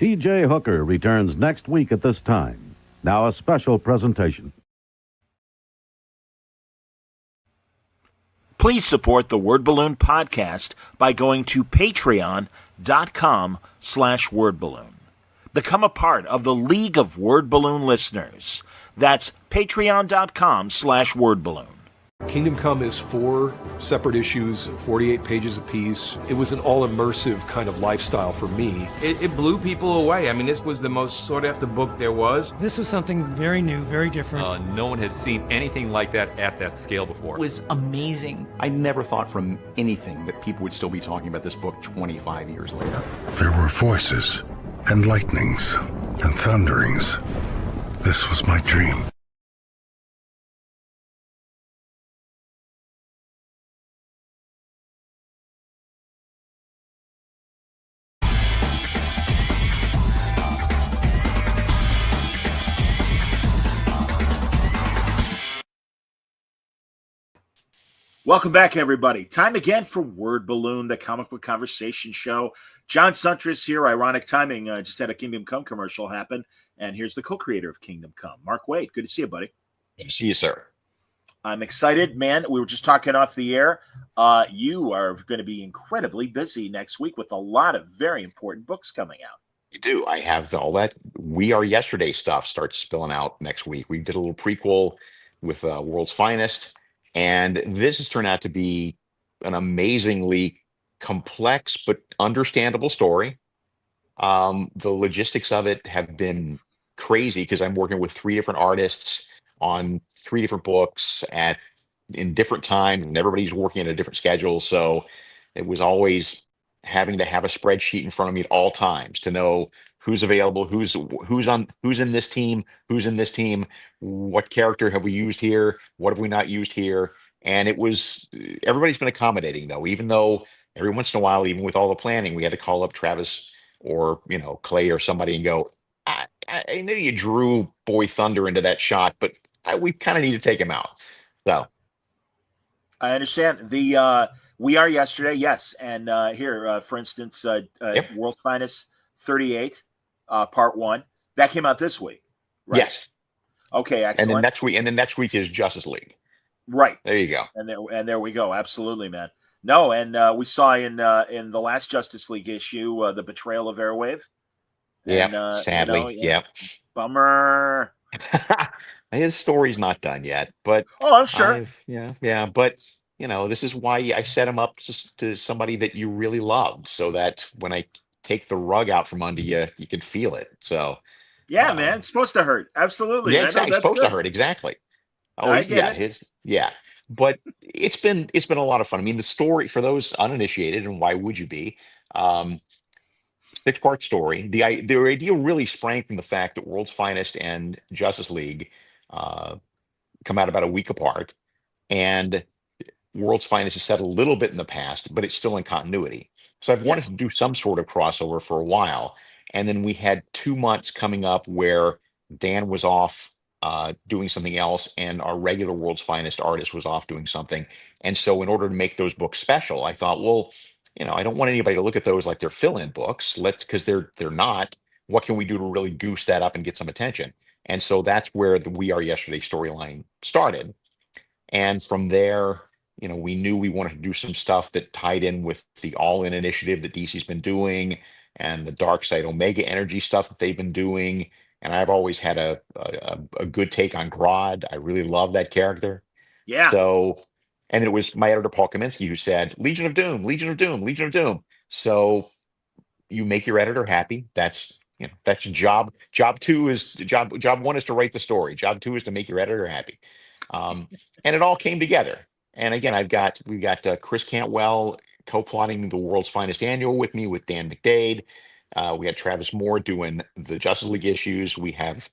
T.J. Hooker returns next week at this time. Now a special presentation. Please support the Word Balloon podcast by going to patreon.com/wordballoon. Become a part of the League of Word Balloon listeners. That's patreon.com/wordballoon. Kingdom Come is 4 separate issues, 48 pages apiece. It was an all-immersive kind of lifestyle for me. It blew people away. I mean, this was the most sought-after book there was. This was something very new, very different. No one had seen anything like that at that scale before. It was amazing. I never thought from anything that people would still be talking about this book 25 years later. There were voices and lightnings and thunderings. This was my dream. Welcome back, everybody. Time again for Word Balloon, the comic book conversation show. John Suntress here. Ironic timing. Just had a Kingdom Come commercial happen. And here's the co-creator of Kingdom Come, Mark Waid. Good to see you, buddy. Good to see you, sir. I'm excited, man. We were just talking off the air. You are going to be incredibly busy next week with a lot of very important books coming out. You do. I have all that We Are Yesterday stuff starts spilling out next week. We did a little prequel with World's Finest. And this has turned out to be an amazingly complex but understandable story. The logistics of it have been crazy because I'm working with 3 different artists on 3 different books in different times, and everybody's working at a different schedule. So it was always having to have a spreadsheet in front of me at all times to know who's available, who's in this team, what character have we used here, what have we not used here. And everybody's been accommodating, though, even though every once in a while, even with all the planning, we had to call up Travis or Clay or somebody and go, I know you drew Boy Thunder into that shot, but we kind of need to take him out. So I understand. The We Are Yesterday, yes. And here, for instance, World's Finest 38. Part 1 that came out this week, right? Yes. Okay, excellent. And then next week is Justice League. Right. There you go. And there we go. Absolutely, man. No, and we saw in the last Justice League issue the betrayal of Airwave. Yeah, sadly. Yeah. Bummer. His story's not done yet, but I'm sure. Yeah, but this is why I set him up to somebody that you really loved, so that when I take the rug out from under you, you can feel it. So yeah, man, it's supposed to hurt. Absolutely. Yeah, exactly. It's supposed to hurt. Exactly. Oh, but it's been a lot of fun. I mean, the story, for those uninitiated, and why would you be, 6-part story. The idea really sprang from the fact that World's Finest and Justice League come out about a week apart, and World's Finest is set a little bit in the past, but it's still in continuity. So I've wanted to do some sort of crossover for a while. And then we had 2 months coming up where Dan was off doing something else, and our regular World's Finest artist was off doing something. And so in order to make those books special, I thought, well, I don't want anybody to look at those like they're fill-in books. Because they're not. What can we do to really goose that up and get some attention? And so that's where the We Are Yesterday storyline started. And from there, we knew we wanted to do some stuff that tied in with the All-In initiative that DC's been doing and the Dark Side Omega Energy stuff that they've been doing. And I've always had a good take on Grodd. I really love that character. Yeah. So, and it was my editor, Paul Kaminsky, who said, Legion of Doom, Legion of Doom, Legion of Doom. So you make your editor happy. That's your job. Job 1 is to write the story. Job 2 is to make your editor happy. And it all came together. And again, we've got Chris Cantwell co-plotting the World's Finest Annual with me with Dan McDade. We had Travis Moore doing the Justice League issues. We have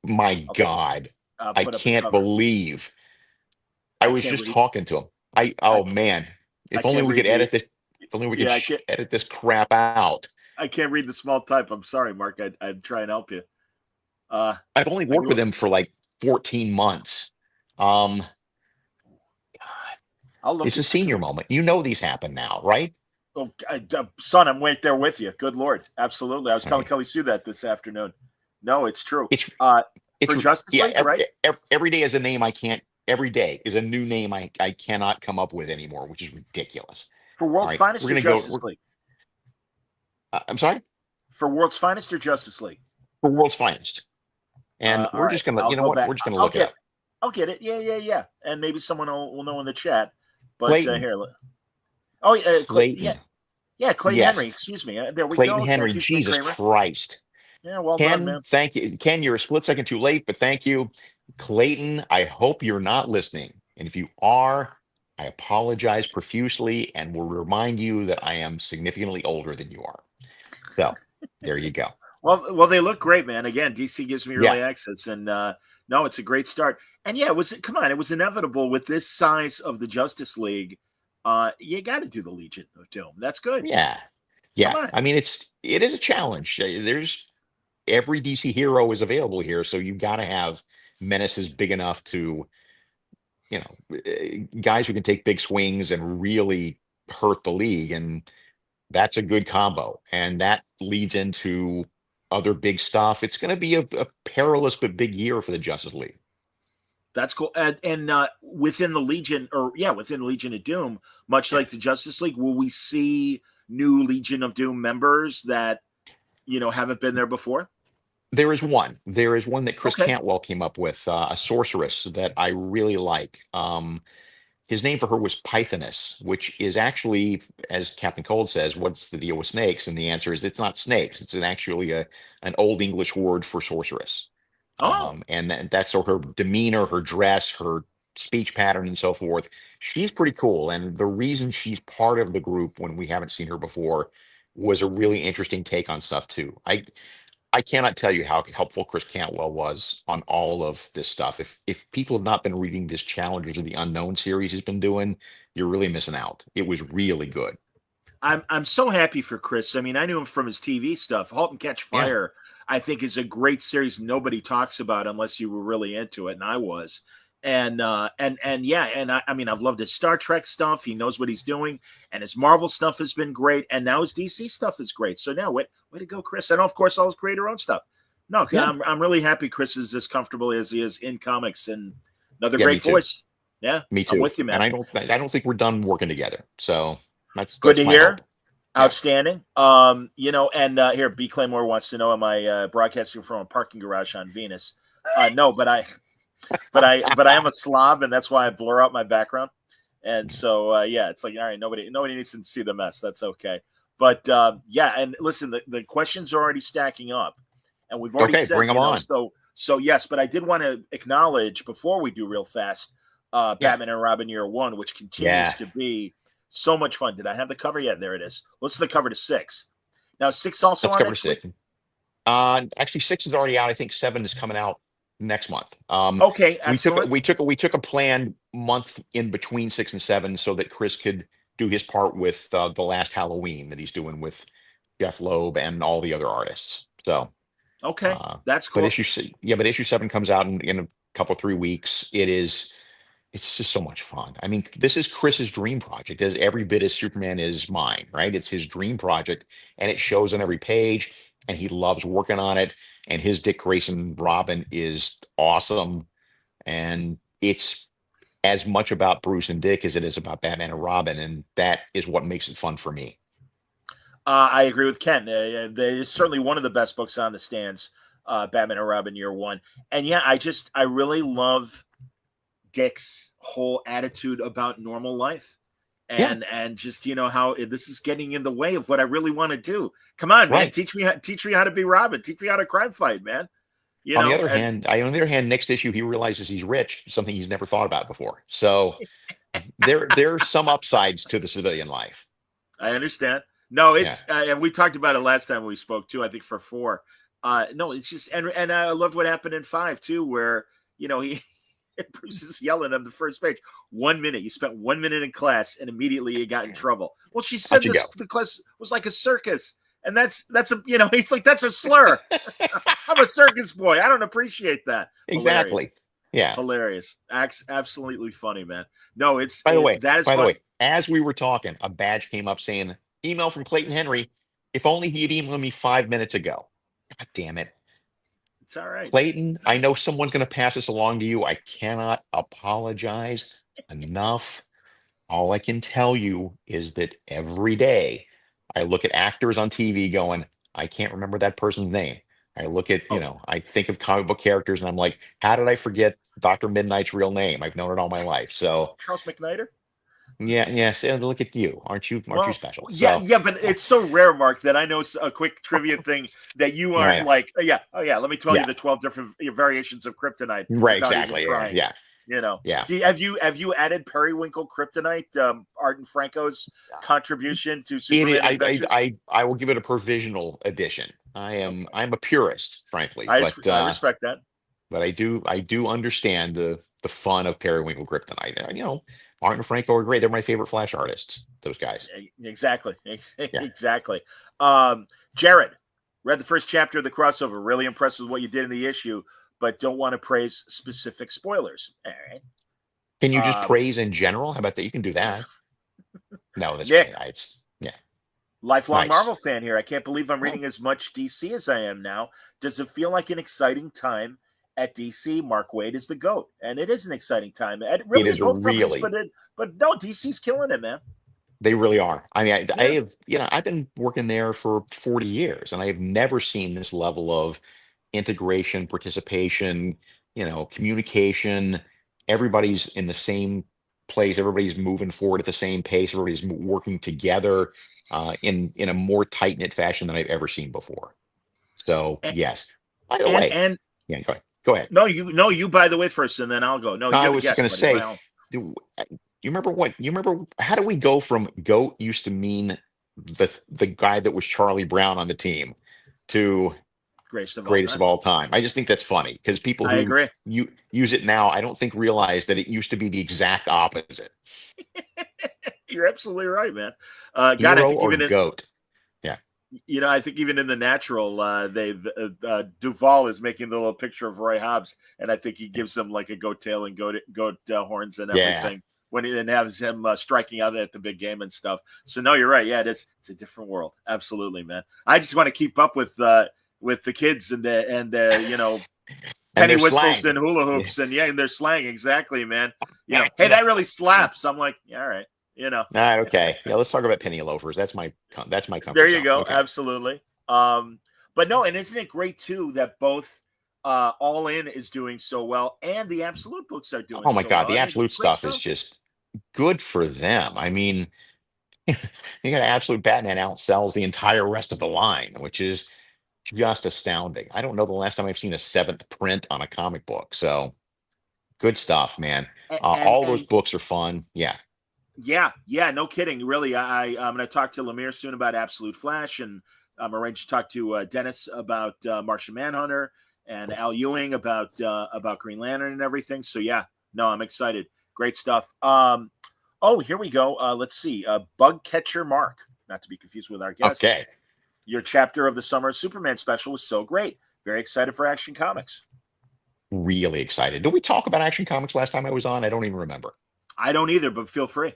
my God, I can't believe I was just talking to him. Man, if only we could edit this. If only we could edit this crap out. I can't read the small type. I'm sorry, Mark. I'd try and help you. I've only worked with him for like 14 months. God, it's a senior moment. These happen now, right? Oh, son, I'm right there with you. Good Lord. Absolutely. I was telling Right. Kelly Sue that this afternoon. No, it's true. It's For Justice League, right? every day is a name I can't. Every day is a new name I cannot come up with anymore, which is ridiculous. For All World's right, Finest we're or gonna go. Justice League? I'm sorry, For World's Finest or Justice League? for World's Finest, and All we're right. just gonna. I'll You know go what? back. We're just gonna I'll look it get up. I'll get it. Yeah. And maybe someone will know in the chat. But Clayton. here. Oh, yeah. Clayton. Yeah, Clayton Yes. Henry. Excuse me. There we Clayton go. Henry. Thank you, Ken Jesus Kramer. Christ. Yeah, well done, Ken, man. thank you. Ken, you're a split second too late, but thank you. Clayton, I hope you're not listening. And if you are, I apologize profusely and will remind you that I am significantly older than you are. So there you go. Well, they look great, man. Again, DC gives me early Yeah. access, and no, it's a great start. And yeah, it was inevitable with this size of the Justice League. You got to do the Legion of Doom. That's good. Yeah. Come on. I mean, it is a challenge. There's every DC hero is available here, so you got to have menaces big enough to, guys who can take big swings and really hurt the league, and that's a good combo. And that leads into other big stuff. It's going to be a perilous but big year for the Justice League. That's cool. And within the Legion, within Legion of Doom, much like the Justice League, will we see new Legion of Doom members that haven't been there before? There is one. There is one that Chris Okay. Cantwell came up with, a sorceress that I really like. His name for her was Pythoness, which is actually, as Captain Cold says, what's the deal with snakes? And the answer is it's not snakes. It's actually an Old English word for sorceress. Oh. And that's so her demeanor, her dress, her speech pattern, and so forth. She's pretty cool. And the reason she's part of the group when we haven't seen her before was a really interesting take on stuff too. I cannot tell you how helpful Chris Cantwell was on all of this stuff. If people have not been reading this Challengers of the Unknown series he's been doing, you're really missing out. It was really good. I'm so happy for Chris. I mean, I knew him from his TV stuff. *Halt and Catch Fire*, I think, is a great series nobody talks about unless you were really into it, and I was. And I mean, I've loved his Star Trek stuff. He knows what he's doing, and his Marvel stuff has been great, and now his DC stuff is great. So now, way to go, Chris! And of course, all his creator own stuff. No, I'm really happy Chris is as comfortable as he is in comics, and another great voice. Yeah, me too. I'm with you, man. And I don't think we're done working together. So that's good to hear. Hope. Outstanding. Here, B. Claymore wants to know, am I broadcasting from a parking garage on Venus? No, but I am a slob, and that's why I blur out my background. And so, it's like, all right, nobody needs to see the mess. That's okay. But and listen, the questions are already stacking up, and we've already said, bring them on. So yes, but I did want to acknowledge before we do real fast, Batman and Robin Year One, which continues to be so much fun. Did I have the cover? Yeah, there it is. What's the cover to 6? Now 6 also Let's on cover next 6. week? Actually, 6 is already out. I think 7 is coming out next month. Okay, excellent. We took a planned month in between 6 and 7 so that Chris could do his part with the last Halloween that he's doing with Jeff Loeb and all the other artists. So okay, that's cool. But issue 7 comes out in a couple 3 weeks. It's just so much fun. I mean, this is Chris's dream project, as every bit as Superman is mine, right? It's his dream project, and it shows on every page, and he loves working on it. And his Dick Grayson Robin is awesome. And it's as much about Bruce and Dick as it is about Batman and Robin. And that is what makes it fun for me. I agree with Ken. It's certainly one of the best books on the stands, Batman and Robin Year One. And yeah, I really love Dick's whole attitude about normal life, and just how this is getting in the way of what I really want to do. Come on, man, teach me how to be Robin. Teach me how to crime fight, man. On the other hand, next issue he realizes he's rich, something he's never thought about before. So there's some upsides to the civilian life. I understand. No, it's and we talked about it last time we spoke too. I think for 4. No, it's just and I loved what happened in 5 too, where he. Bruce is yelling on the first page. 1 minute. You spent 1 minute in class, and immediately you got in trouble. Well, she said the class was like a circus, and that's a he's like, that's a slur. I'm a circus boy. I don't appreciate that. Exactly. Hilarious. Hilarious. Absolutely funny, man. No, it's by the way, as we were talking, a badge came up saying email from Clayton Henry. If only he had emailed me 5 minutes ago. God damn it. It's all right. Clayton, I know someone's going to pass this along to you. I cannot apologize enough. All I can tell you is that every day I look at actors on TV going, I can't remember that person's name. I look at, I think of comic book characters and I'm like, how did I forget Dr. Midnight's real name? I've known it all my life. So Charles McNider? yeah, yes. And look at you. Aren't you special? Yeah, So, yeah, but it's so rare, Mark, that I know a quick trivia thing that you I aren't know. like, let me tell you Yeah. the 12 different variations of kryptonite Right, without exactly. even trying. Yeah. Yeah. Have you added Periwinkle Kryptonite, Art and Franco's contribution to Superman Adventures? I will give it a provisional edition. I'm a purist, frankly, I but respect that. but I do understand the fun of Periwinkle Kryptonite. Art and Franco are great. They're my favorite Flash artists. Those guys. Exactly. Exactly. Jared, read the first chapter of the crossover. Really impressed with what you did in the issue, but don't want to praise specific spoilers. All right. Can you just praise in general? How about that? You can do that. No, that's Nick. It's Lifelong nice. Marvel fan here. I can't believe I'm reading as much DC as I am now. Does it feel like an exciting time at DC? Mark Waid is the GOAT, and it is an exciting time. It is both companies, but no, DC's killing it, man. They really are. I mean, I have, I've been working there for 40 years, and I have never seen this level of integration, participation, communication. Everybody's in the same place. Everybody's moving forward at the same pace. Everybody's working together in a more tight knit fashion than I've ever seen before. So yes. By the way, yeah, go ahead. No, you. By the way, first, and then I'll go. No, I was just going to say. You remember how do we go from GOAT used to mean the guy that was Charlie Brown on the team to greatest of all time? I just think that's funny because people who use it now, I don't think realize that it used to be the exact opposite. You're absolutely right, man. Hero or GOAT? Yeah. I think even in the natural, Duvall is making the little picture of Roy Hobbs, and I think he gives him like a goat tail and goat horns and everything. When he then has him striking out at the big game and stuff. So no, you're right. Yeah, it's a different world. Absolutely, man. I just want to keep up with the kids and the penny whistles slang. and hula hoops and their slang. Exactly, man. Hey, that really slaps. I'm like, all right. All right, okay. Yeah, let's talk about penny loafers. That's my comfort There you zone. go. Okay. Absolutely. But no, and isn't it great too that both All In is doing so well and the Absolute books are doing? Oh my God, well. the Absolute stuff is just good for them. I mean, you got Absolute Batman outsells the entire rest of the line, which is just astounding. I don't know the last time I've seen a 7th print on a comic book. So good stuff, man. All those books are fun. Yeah. Yeah, no kidding. Really, I'm going to talk to Lemire soon about Absolute Flash, and I'm arranged to talk to Dennis about Martian Manhunter and Al Ewing about Green Lantern and everything. So yeah, no, I'm excited. Great stuff. Here we go. Let's see. Bug Catcher Mark, not to be confused with our guest. Okay. Your chapter of the Summer Superman special was so great. Very excited for Action Comics. Really excited. Did we talk about Action Comics last time I was on? I don't even remember. I don't either, but feel free.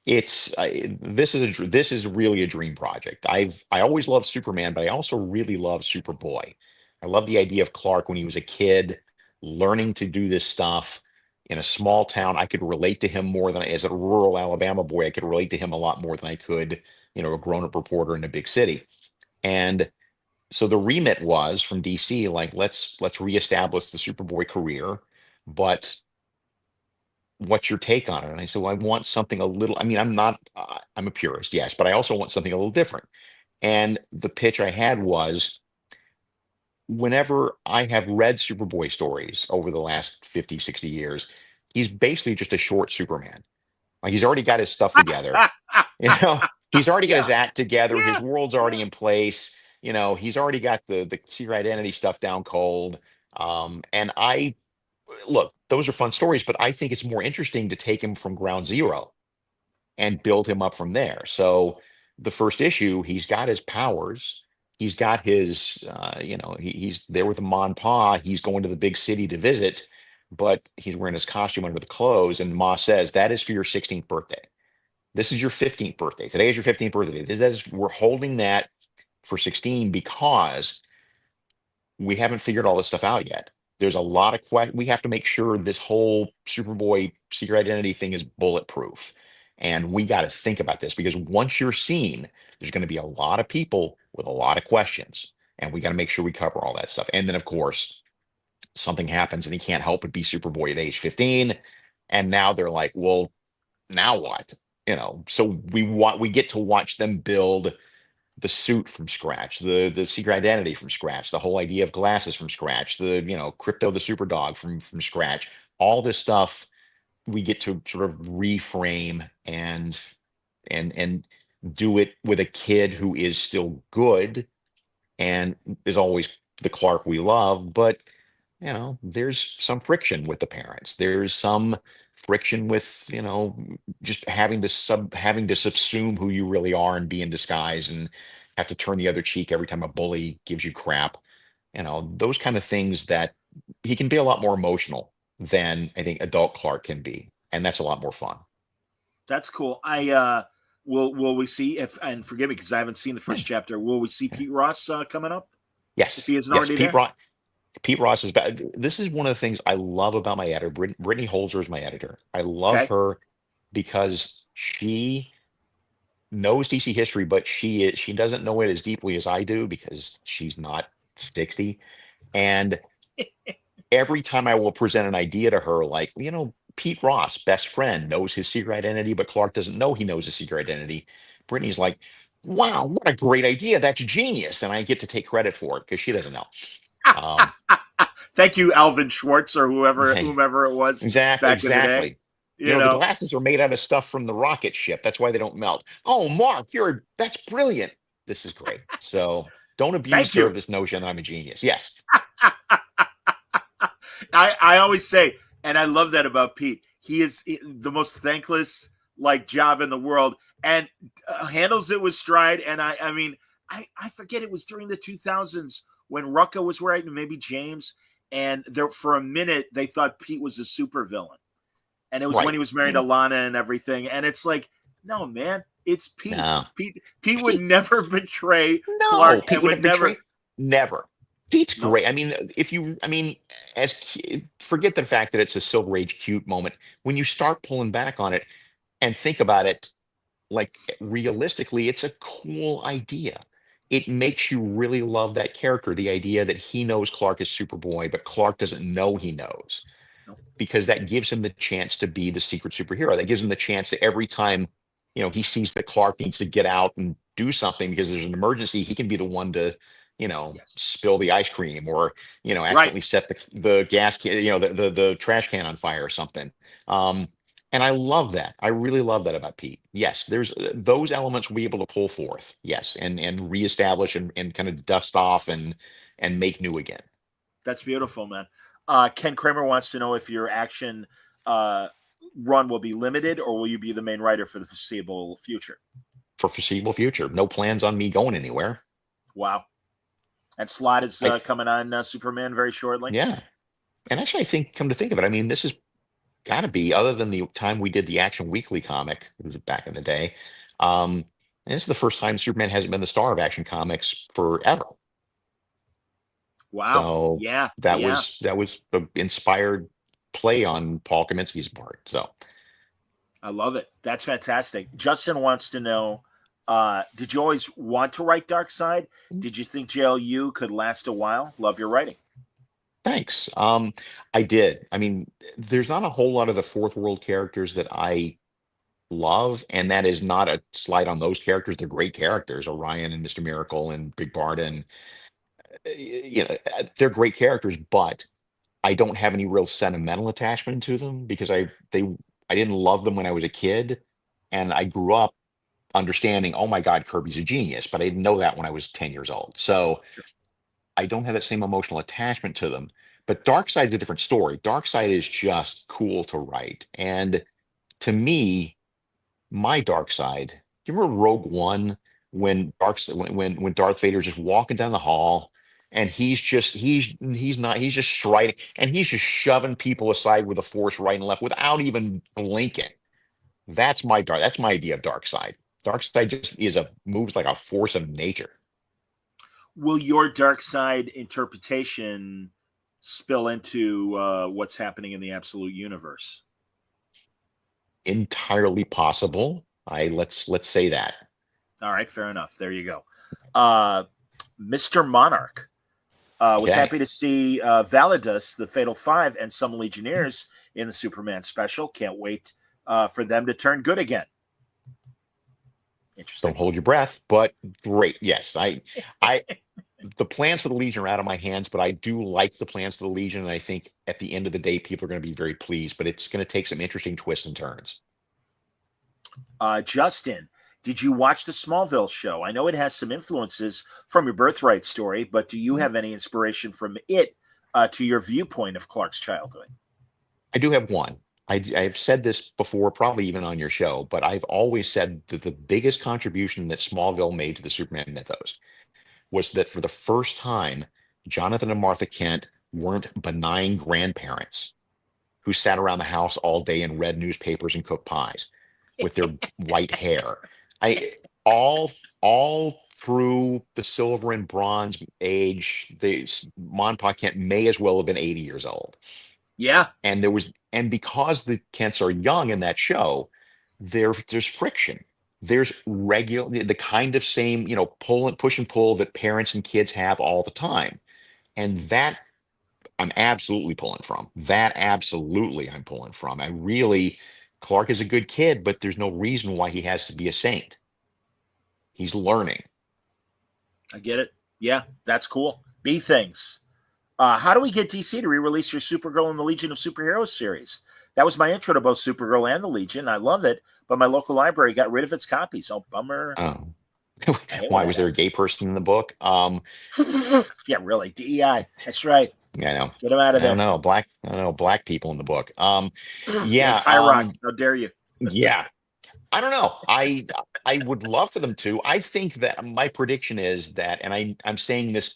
This is really a dream project. I always loved Superman, but I also really love Superboy. I love the idea of Clark when he was a kid, learning to do this stuff in a small town. I could relate to him more than as a rural Alabama boy. I could relate to him a lot more than I could, a grown-up reporter in a big city. And so the remit was from DC, like let's reestablish the Superboy career, but what's your take on it? And I said, well, I want something a little, I'm a purist, yes, but I also want something a little different. And the pitch I had was, whenever I have read Superboy stories over the last 50, 60 years, he's basically just a short Superman. Like he's already got his stuff together. He's already got his act together. His world's already in place. He's already got the secret identity stuff down cold. And look, those are fun stories, but I think it's more interesting to take him from ground zero and build him up from there. So the first issue, he's got his powers. He's got his, he's there with the Ma and Pa. He's going to the big city to visit, but he's wearing his costume under the clothes. And Ma says, that is for your 16th birthday. This is your 15th birthday. Today is your 15th birthday. We're holding that for 16 because we haven't figured all this stuff out yet. There's a lot of we have to make sure this whole Superboy secret identity thing is bulletproof. And we got to think about this because once you're seen, there's going to be a lot of people with a lot of questions. And we got to make sure we cover all that stuff. And then, of course, something happens and he can't help but be Superboy at age 15. And now they're like, well, now what? So we get to watch them build the suit from scratch, the secret identity from scratch, the whole idea of glasses from scratch, the Crypto the super dog from scratch. All this stuff we get to sort of reframe and do it with a kid who is still good and is always the Clark we love, but there's some friction with the parents. There's some friction with just having to subsume who you really are and be in disguise and have to turn the other cheek every time a bully gives you crap. Those kind of things that he can be a lot more emotional than I think adult Clark can be, and that's a lot more fun. That's cool. Will we see and forgive me because I haven't seen the first chapter. Will we see Pete Ross coming up? Yes, if he isn't yes, already there. Pete Ross is back. This is one of the things I love about my editor. Brittany Holzer is my editor. I love her because she knows DC history, but she doesn't know it as deeply as I do because she's not 60. And every time I will present an idea to her, like, Pete Ross, best friend, knows his secret identity, but Clark doesn't know he knows his secret identity. Brittany's like, wow, what a great idea. That's genius. And I get to take credit for it because she doesn't know. Thank you, Alvin Schwartz, or whomever it was. Exactly. Back in the day. The glasses are made out of stuff from the rocket ship. That's why they don't melt. Oh, Mark, that's brilliant. This is great. So don't abuse this notion that I'm a genius. Yes. I always say, and I love that about Pete. He is the most thankless job in the world, and handles it with stride. And I mean, I forget, it was during the 2000s when Rucka was writing, maybe James, and there for a minute they thought Pete was a supervillain, and it was when he was married to Lana and everything. And it's like, no, man, it's Pete. No. Pete would never betray Clark. Pete would never. Pete's great. I mean, forget the fact that it's a Silver Age cute moment. When you start pulling back on it and think about it, realistically, it's a cool idea. It makes you really love that character. The idea that he knows Clark is Superboy, but Clark doesn't know he knows, because that gives him the chance to be the secret superhero. That gives him the chance that every time, he sees that Clark needs to get out and do something because there's an emergency, he can be the one to, spill the ice cream or, accidentally set the gas can, the trash can on fire or something. And I love that. I really love that about Pete. Yes, there's those elements we'll be able to pull forth. Yes, and reestablish and kind of dust off and make new again. That's beautiful, man. Ken Kramer wants to know if your action run will be limited, or will you be the main writer for the foreseeable future? For foreseeable future. No plans on me going anywhere. Wow. And Slott is coming on Superman very shortly. Yeah. And actually, I think, come to think of it, I mean, this is got to be, other than the time we did the Action Weekly comic, it was back in the day, and this is the first time Superman hasn't been the star of Action Comics forever. Wow. So that was an inspired play on Paul Kaminsky's part. So I love it. That's fantastic. Justin wants to know, did you always want to write Darkseid? Did you think JLU could last a while? Love your writing. Thanks. I did. I mean, there's not a whole lot of the Fourth World characters that I love, and that is not a slight on those characters. They're great characters, Orion and Mr. Miracle and Big Barda, and they're great characters, but I don't have any real sentimental attachment to them because I didn't love them when I was a kid, and I grew up understanding, oh my God, Kirby's a genius, but I didn't know that when I was 10 years old. So I don't have that same emotional attachment to them. But Darkseid's a different story. Darkseid is just cool to write. And to me, my Darkseid, do you remember Rogue One when when Darth Vader's just walking down the hall and he's just striding and he's just shoving people aside with the Force right and left without even blinking. That's my dark. That's my idea of dark side. Dark side just moves like a force of nature. Will your dark side interpretation spill into what's happening in the absolute universe? Entirely possible. Let's say that. All right, fair enough. There you go. Mr. Monarch was Okay. happy to see Validus, the Fatal Five, and some Legionnaires in the Superman special. Can't wait for them to turn good again. Interesting. Don't hold your breath, but great. Yes, the plans for the Legion are out of my hands, but I do like the plans for the Legion, and I think at the end of the day, people are going to be very pleased. But it's going to take some interesting twists and turns. Justin, did you watch the Smallville show? I know it has some influences from your Birthright story, but do you have any inspiration from it to your viewpoint of Clark's childhood? I do have one. I've said this before, probably even on your show, but I've always said that the biggest contribution that Smallville made to the Superman mythos was that for the first time, Jonathan and Martha Kent weren't benign grandparents who sat around the house all day and read newspapers and cooked pies with their white hair. All through the Silver and Bronze age, Ma and Pa Kent may as well have been 80 years old. Yeah. And because the Kents are young in that show, there's friction. There's the kind of same, push and pull that parents and kids have all the time. And that I'm absolutely pulling from. I'm pulling from. Clark is a good kid, but there's no reason why he has to be a saint. He's learning. I get it. Yeah, that's cool. B things. How do we get DC to re-release your Supergirl and the Legion of Superheroes series? That was my intro to both Supergirl and the Legion. I love it, but my local library got rid of its copies. Oh, bummer. Oh. Why was there a gay person in the book? Yeah, really. DEI. That's right. Yeah, I know. Get him out of there. I don't know black people in the book. Yeah, Tyrock. How dare you? Yeah. I don't know. I would love for them to. I think that my prediction is that, and I'm saying this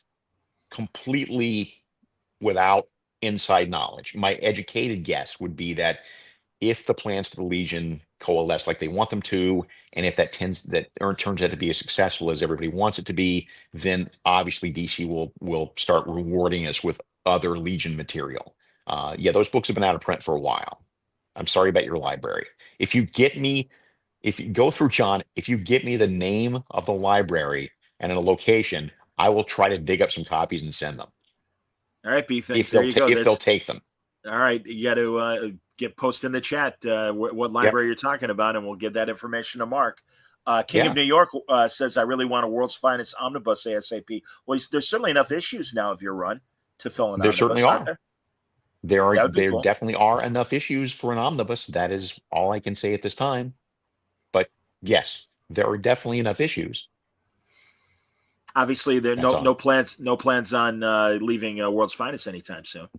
completely without inside knowledge. My educated guess would be that if the plans for the Legion coalesce like they want them to, and if that turns out to be as successful as everybody wants it to be, then obviously DC will start rewarding us with other Legion material. Yeah, those books have been out of print for a while. I'm sorry about your library. If you go through, John, if you get me the name of the library and a location, I will try to dig up some copies and send them. All right, B things. If they'll take them. All right, you got to post in the chat what library you're talking about, and we'll give that information to Mark. King of New York says, "I really want a World's Finest omnibus ASAP." Well, there's certainly enough issues now of your run to fill an omnibus. There certainly are. There cool. definitely are enough issues for an omnibus. That is all I can say at this time. But yes, there are definitely enough issues. Obviously, there are no plans on leaving World's Finest anytime soon.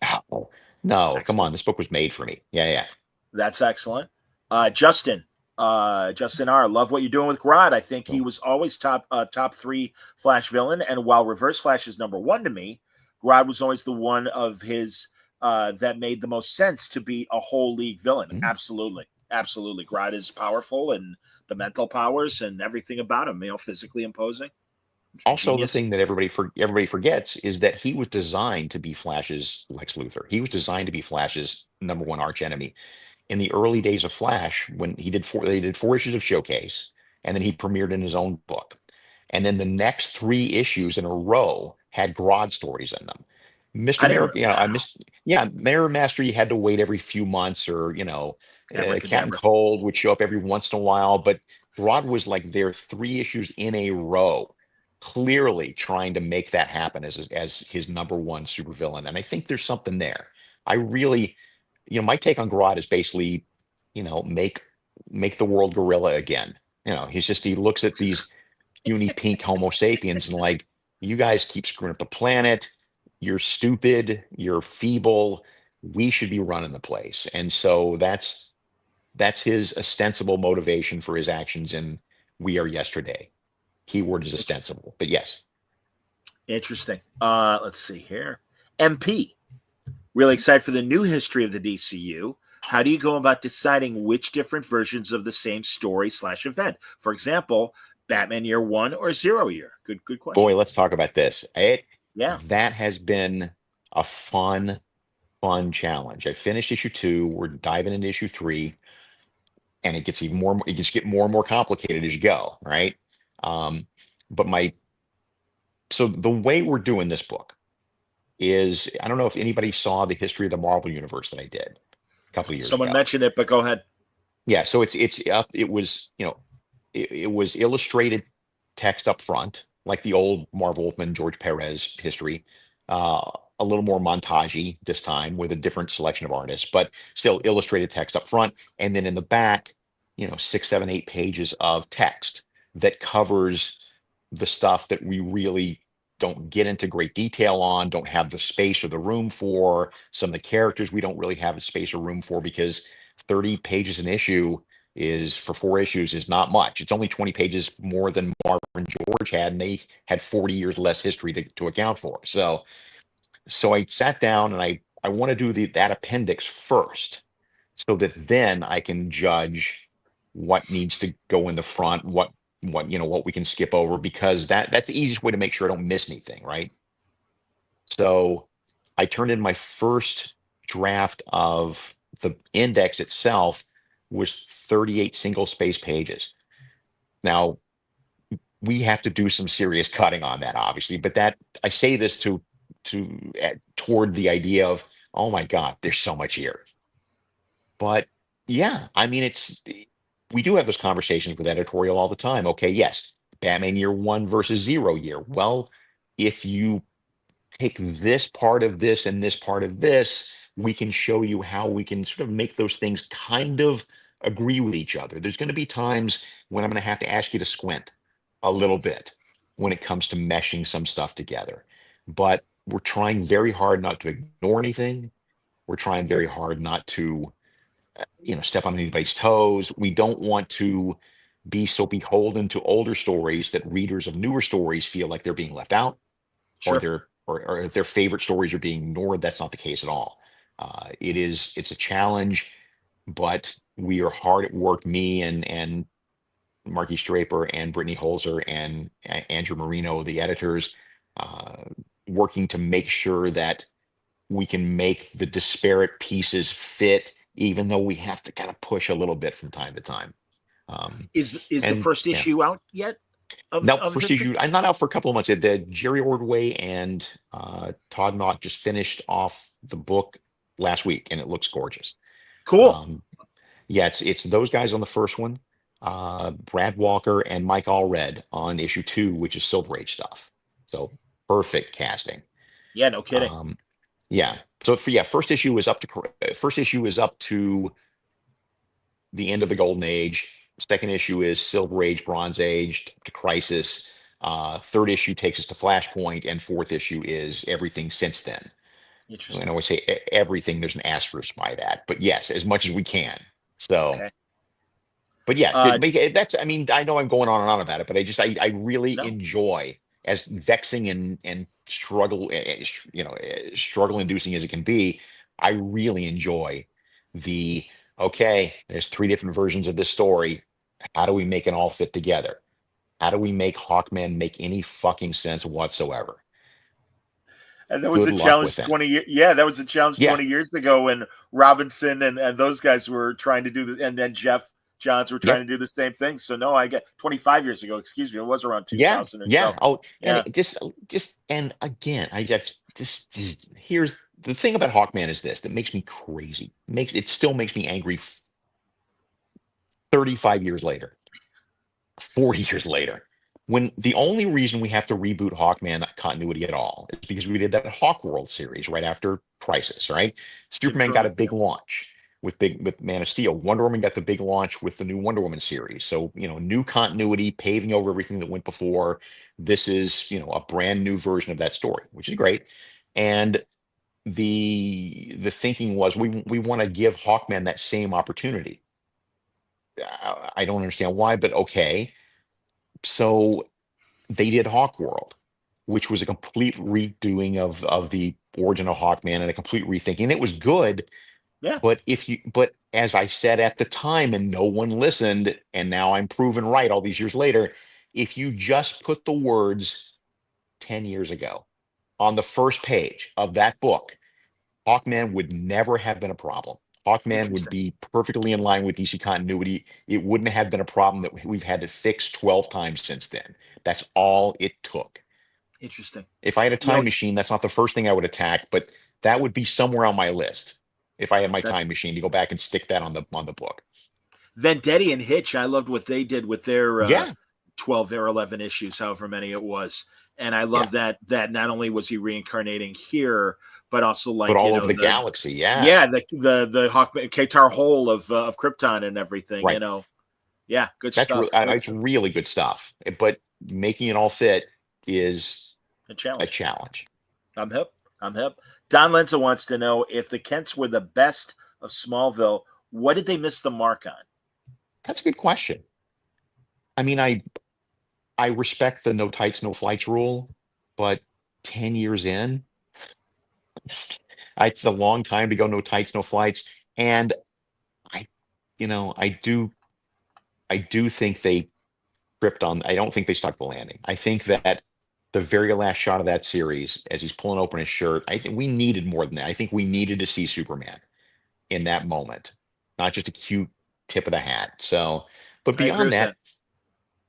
No, come on. This book was made for me. Yeah. That's excellent. Justin R. Love what you're doing with Grodd. I think he was always top 3 Flash villain. And while Reverse Flash is number 1 to me, Grodd was always the one of his that made the most sense to be a whole league villain. Mm-hmm. Absolutely. Grodd is powerful, and the mental powers and everything about him, physically imposing. Also, the thing that everybody forgets is that he was designed to be Flash's Lex Luthor. He was designed to be Flash's number 1 archenemy. In the early days of Flash, when they did 4 issues of Showcase, and then he premiered in his own book. And then the next 3 issues in a row had Grodd stories in them. Mirror Master, you had to wait every few months, or Captain Cold would show up every once in a while, but Grodd was like there 3 issues in a row, clearly trying to make that happen as his number 1 supervillain. And I think there's something there. I really, my take on Grodd is basically, make the world gorilla again. He looks at these puny pink Homo sapiens and like, you guys keep screwing up the planet. You're stupid. You're feeble. We should be running the place. And so that's his ostensible motivation for his actions in We Are Yesterday. Keyword is ostensible, but yes. Interesting. Let's see here. MP. Really excited for the new history of the DCU. how do you go about deciding which different versions of the same story / event? For example, Batman Year One or Zero Year? Good question. Boy, let's talk about this. Yeah. That has been a fun challenge. I finished issue 2. We're diving into issue 3, and it gets even more. It gets get more and more complicated as you go, right? But so the way we're doing this book is, I don't know if anybody saw the history of the Marvel universe that I did a couple of years Someone ago. mentioned it, but go ahead. Yeah, so it's up. It was, it was illustrated text up front, like the old Marv Wolfman, George Perez history. A little more montagey this time with a different selection of artists, but still illustrated text up front, and then in the back, 6, 7, 8 pages of text that covers the stuff that we really don't get into great detail on, don't have the space or the room for. Some of the characters we don't really have a space or room for, because 30 pages an issue is, for 4 issues, is not much. It's only 20 pages more than Marv and George had, and they had 40 years less history to account for. So I sat down, and I want to do that appendix first, so that then I can judge what needs to go in the front, what we can skip over, because that's the easiest way to make sure I don't miss anything, right? So I turned in my first draft of the index itself, was 38 single space pages. Now, we have to do some serious cutting on that, obviously, but that, I say this toward the idea of, oh my God, there's so much here. But yeah, I mean, we do have those conversations with editorial all the time. Okay, yes, Batman Year One versus 0 Year. Well, if you take this part of this and this part of this, we can show you how we can sort of make those things kind of agree with each other. There's going to be times when I'm going to have to ask you to squint a little bit when it comes to meshing some stuff together. But we're trying very hard not to ignore anything. We're trying very hard not to, step on anybody's toes. We don't want to be so beholden to older stories that readers of newer stories feel like they're being left out, Sure. or their favorite stories are being ignored. That's not the case at all. It's a challenge, but we are hard at work. Me and Marky Straper and Brittany Holzer and Andrew Marino, the editors, working to make sure that we can make the disparate pieces fit, even though we have to kind of push a little bit from time to time. Is the first issue out yet? First issue, I'm not out for a couple of months. The Jerry Ordway and Todd Knott just finished off the book last week, and it looks gorgeous. Cool. Yeah, it's those guys on the first one, Brad Walker and Mike Allred on issue 2, which is Silver Age stuff. So perfect casting. Yeah, no kidding. Yeah. So first issue is up to the end of the Golden Age. Second issue is Silver Age, Bronze Age to Crisis. Third issue takes us to Flashpoint, and fourth issue is everything since then. Interesting. And I always say everything. There's an asterisk by that, but yes, as much as we can. So, okay. But yeah, that's. I mean, I know I'm going on and on about it, but I really enjoy, as vexing and struggle inducing as it can be. I really enjoy okay, there's 3 different versions of this story. How do we make it all fit together? How do we make Hawkman make any fucking sense whatsoever? And that was a challenge 20 years. Yeah, that was a challenge 20 years ago when Robinson and those guys were trying to do this, and then Jeff Johns were trying to do the same thing. So no, I get 25 years ago. Excuse me, it was around 2000. Yeah. So. Oh, yeah. And again, here's the thing about Hawkman is this that makes me crazy. It still makes me angry 35 years later, 40 years later, when the only reason we have to reboot Hawkman continuity at all is because we did that Hawk World series right after Crisis, right? Superman got a big launch with Man of Steel. Wonder Woman got the big launch with the new Wonder Woman series. So, new continuity, paving over everything that went before. This is, a brand new version of that story, which is great. And the thinking was we want to give Hawkman that same opportunity. I don't understand why, but okay. So they did Hawk World, which was a complete redoing of the origin of Hawkman and a complete rethinking. It was good, Yeah. But as I said at the time, and no one listened, and now I'm proven right all these years later, if you just put the words 10 years ago on the first page of that book, Hawkman would never have been a problem. Hawkman would Interesting. be perfectly in line with DC continuity. It wouldn't have been a problem that we've had to fix 12 times since then. That's all it took. Interesting. If I had a You know, time machine, that's not the first thing I would attack, but that would be somewhere on my list if I had my that time machine to go back and stick that on the book. Vendetti and Hitch, I loved what they did with their Yeah, 12 or 11 issues, however many it was. And I yeah. love that not only was he reincarnating here, but also But like, all over the galaxy, yeah. the Hawkman Qatar hole of Krypton and everything, Right. Yeah, good That's stuff. Good it's stuff. really good stuff. But making it all fit is A a challenge. challenge. I'm hip. I'm hip. Don Lenza wants to know if the Kents were the best of Smallville, what did they miss the mark on? That's a good question. I mean, I respect the no tights, no flights rule, but 10 years in, it's a long time to go no tights, no flights. And I, I do think they tripped on, I don't think they stuck the landing. I think that the very last shot of that series, as he's pulling open his shirt, I think we needed more than that. I think we needed to see Superman in that moment, not just a cute tip of the hat. So, but I agree beyond with that, that.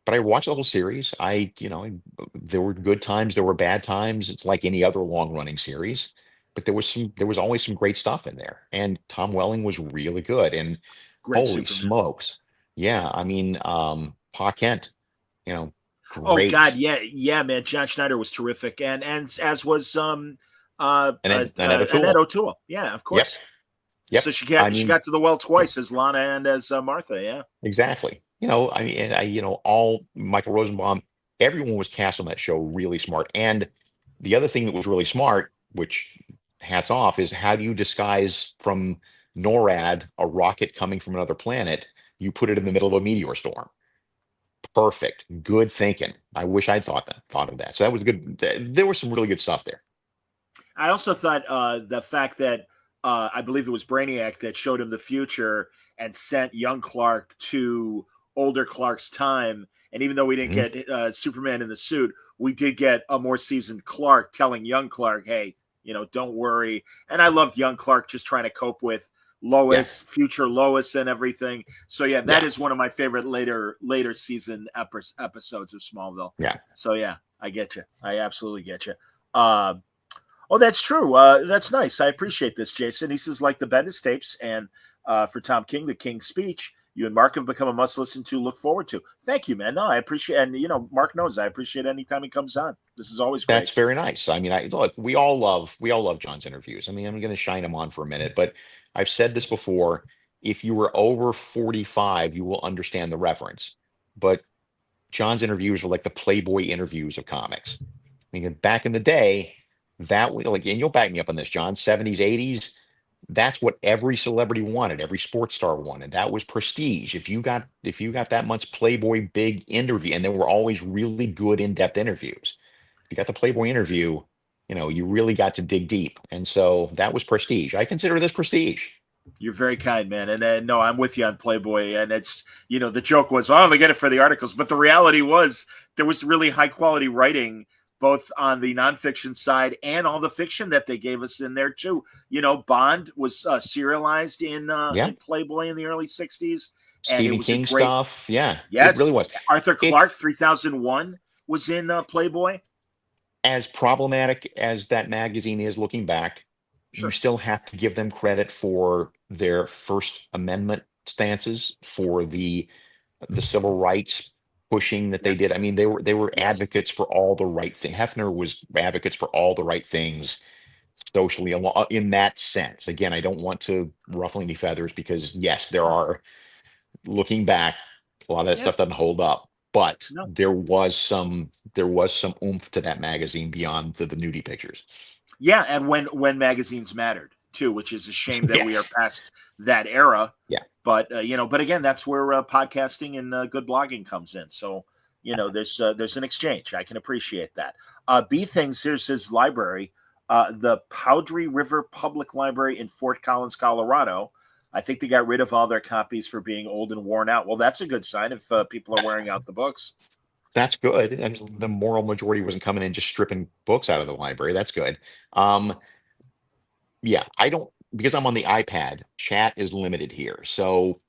but I watched the whole series. There were good times, there were bad times. It's like any other long running series, but there was always some great stuff in there. And Tom Welling was really good. And Great holy Superman. smokes. Yeah. I mean, Pa Kent, you know, Oh God, great. yeah, man. John Schneider was terrific, and as was And Ed Annette O'Toole. O'Toole. Yeah, of Yep. course. Yep. So I she mean, got to the well twice as Lana and as Martha. Yeah, exactly. I mean, and all Michael Rosenbaum, everyone was cast on that show really smart. And the other thing that was really smart, which hats off, is how do you disguise from NORAD a rocket coming from another planet? You put it in the middle of a meteor storm. Perfect. Good thinking. I wish I'd thought of that. So that was good. There was some really good stuff there. I also thought the fact that I believe it was Brainiac that showed him the future and sent young Clark to older Clark's time. And even though we didn't Mhm. get Superman in the suit, we did get a more seasoned Clark telling young Clark, "Hey, don't worry." And I loved young Clark just trying to cope with Yeah. Lois, future Lois, and everything. So yeah, that Yeah. is one of my favorite later season episodes of Smallville. Yeah. So yeah, I get you. I absolutely get you. Uh, Oh, that's true. That's nice. I appreciate this, Jason. He says, like the Bendis tapes and for Tom King, the King's speech, you and Mark have become a must listen to, look forward to. Thank you, man. No, I appreciate, and Mark knows I appreciate any time he comes on. This is always That's great. very nice. I mean, look, we all love John's interviews. I mean, I'm going to shine him on for a minute, but I've said this before. If you were over 45, you will understand the reference. But John's interviews are like the Playboy interviews of comics. I mean, back in the day, that way, like, and you'll back me up on this, John, 70s, 80s, that's what every celebrity wanted, every sports star wanted. That was prestige. If you got that much Playboy big interview, and they were always really good in-depth interviews. If you got the Playboy interview, you really got to dig deep. And so that was prestige. I consider this prestige. You're very kind, man. And no, I'm with you on Playboy. And it's, the joke was, oh, they get it for the articles. But the reality was there was really high quality writing, both on the nonfiction side and all the fiction that they gave us in there, too. Bond was serialized in Yeah. Playboy in the early 60s. And it Stephen was a King great, stuff. Yeah, it really yes. was. Arthur It's Clarke, 3001, was in Playboy. as problematic as that magazine is looking back, you Sure. still have to give them credit for their First Amendment stances, for the civil rights pushing that Yeah. they did. I mean, they were Yes. advocates for all the right thing. Hefner was advocates for all the right things socially in that sense. Again, I don't want to ruffle any feathers because yes, there are, looking back, a lot of that Yeah. stuff doesn't hold up. But No. there was some oomph to that magazine beyond the nudie pictures. Yeah, and when magazines mattered too, which is a shame that we are Yes. past that era. Yeah. But but again, that's where podcasting and good blogging comes in. So there's an exchange. I can appreciate that. B Things, here's his library. the Powdery River Public Library in Fort Collins, Colorado. I think they got rid of all their copies for being old and worn out. Well, that's a good sign if people are wearing out the books. That's good. And the moral majority wasn't coming in just stripping books out of the library. That's good. Um, yeah, I don't, because I'm on the iPad, chat is limited here. So,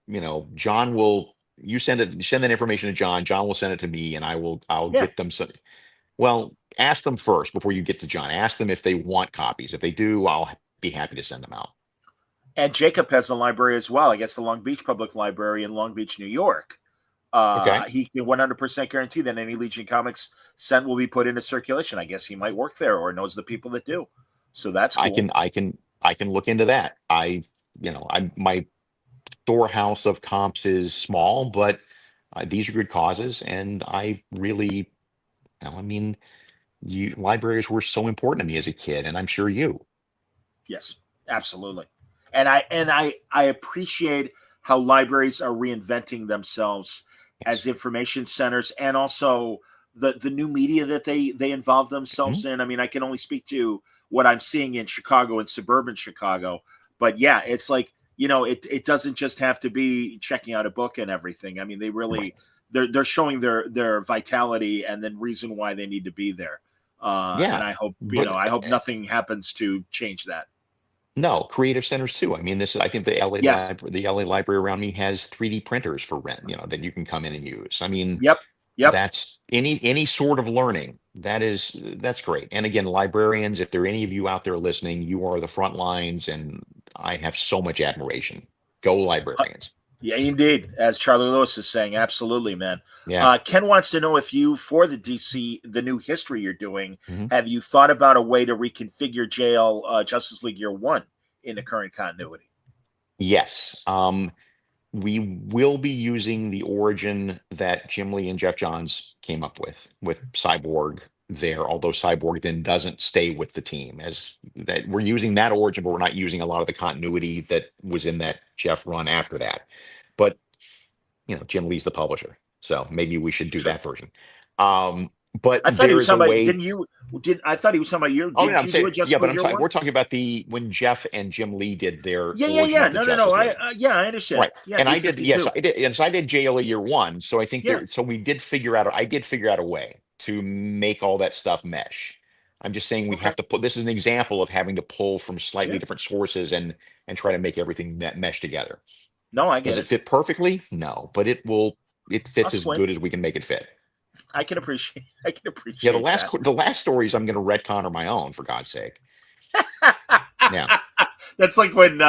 John will, send that information to John. John will send it to me, and I'll Yeah. get them some. Well, ask them first before you get to John. Ask them if they want copies. If they do, I'll be happy to send them out. And Jacob has a library as well. I guess the Long Beach Public Library in Long Beach, New York. Okay. He can 100% guarantee that any Legion Comics sent will be put into circulation. I guess he might work there or knows the people that do. So that's cool. I can look into that. My storehouse of comps is small, but these are good causes, and I really, libraries were so important to me as a kid, and I'm sure you. Yes, absolutely. And I appreciate how libraries are reinventing themselves as information centers, and also the new media that they involve themselves in. I mean, I can only speak to what I'm seeing in Chicago and suburban Chicago, but yeah, it's like, it doesn't just have to be checking out a book and everything. I mean, they really they're showing their vitality and then reason why they need to be there. And I hope I hope nothing happens to change that. No, creative centers too. I mean, I think the LA library around me has 3D printers for rent, that you can come in and use. I mean, Yep. That's any sort of learning. That's great. And again, librarians, if there are any of you out there listening, you are the front lines, and I have so much admiration. Go librarians. Yeah, indeed. As Charlie Lewis is saying, absolutely, man. Yeah. Ken wants to know if you, for the DC, the new history you're doing, have you thought about a way to reconfigure Justice League Year One in the current continuity? Yes. We will be using the origin that Jim Lee and Jeff Johns came up with Cyborg there, although Cyborg then doesn't stay with the team. As that we're using that origin, but we're not using a lot of the continuity that was in that Jeff run after that. But Jim Lee's the publisher, so maybe we should do that version. But I thought he was there's a talking way. I thought he was talking about your. Oh, yeah, Did you do a Justice but League Year One? we're talking about when Jeff and Jim Lee did their Yeah. of the No. Justice League. I understand. Right. Yeah, And I did, yes, E52. I did. And so I did JLU Year One. So I think so we did figure out, I did figure out a way to make all that stuff mesh. I'm just saying we have to put, this is an example of having to pull from slightly different sources and try to make everything that mesh together. No, I get Does it fit perfectly? No, but it fits as good as we can make it fit. I can appreciate. Yeah, the last stories I'm going to retcon are my own, for God's sake. Yeah. That's like when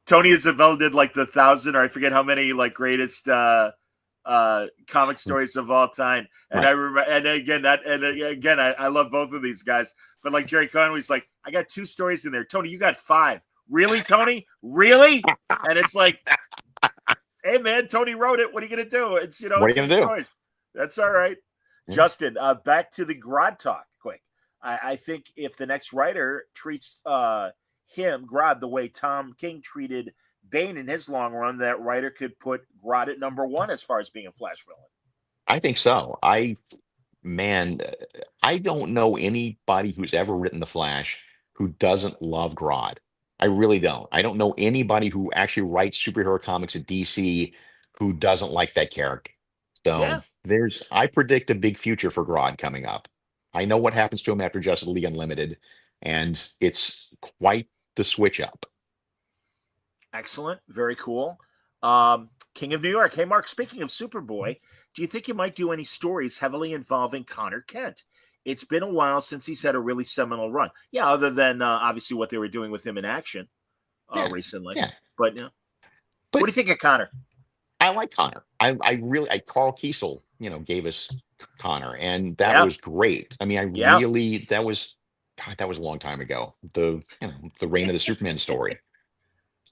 Tony Isabella did like the 1,000 or I forget how many like greatest comic stories of all time. And I remember, and again, I love both of these guys. But like Jerry Conway's like, I got 2 stories in there. Tony, you got 5. Really, Tony? Really? And it's like, hey man, Tony wrote it. What are you gonna do? It's what are you gonna do? Choice. That's all right. Justin, back to the Grodd talk quick. I think if the next writer treats Grodd, the way Tom King treated Bane in his long run, that writer could put Grodd at number 1 as far as being a Flash villain. I think so. I don't know anybody who's ever written the Flash who doesn't love Grodd. I really don't. I don't know anybody who actually writes superhero comics at DC who doesn't like that character. So I predict a big future for Grodd coming up. I know what happens to him after Justice League Unlimited, and it's quite the switch up. Excellent. Very cool. King of New York. Hey, Mark, speaking of Superboy, do you think you might do any stories heavily involving Connor Kent? It's been a while since he's had a really seminal run. Yeah, other than obviously what they were doing with him in action recently. Yeah. But what do you think of Connor? I like Connor. I really Carl Kiesel, gave us Connor, and that was great. I mean, that was a long time ago. The Reign of the Superman story.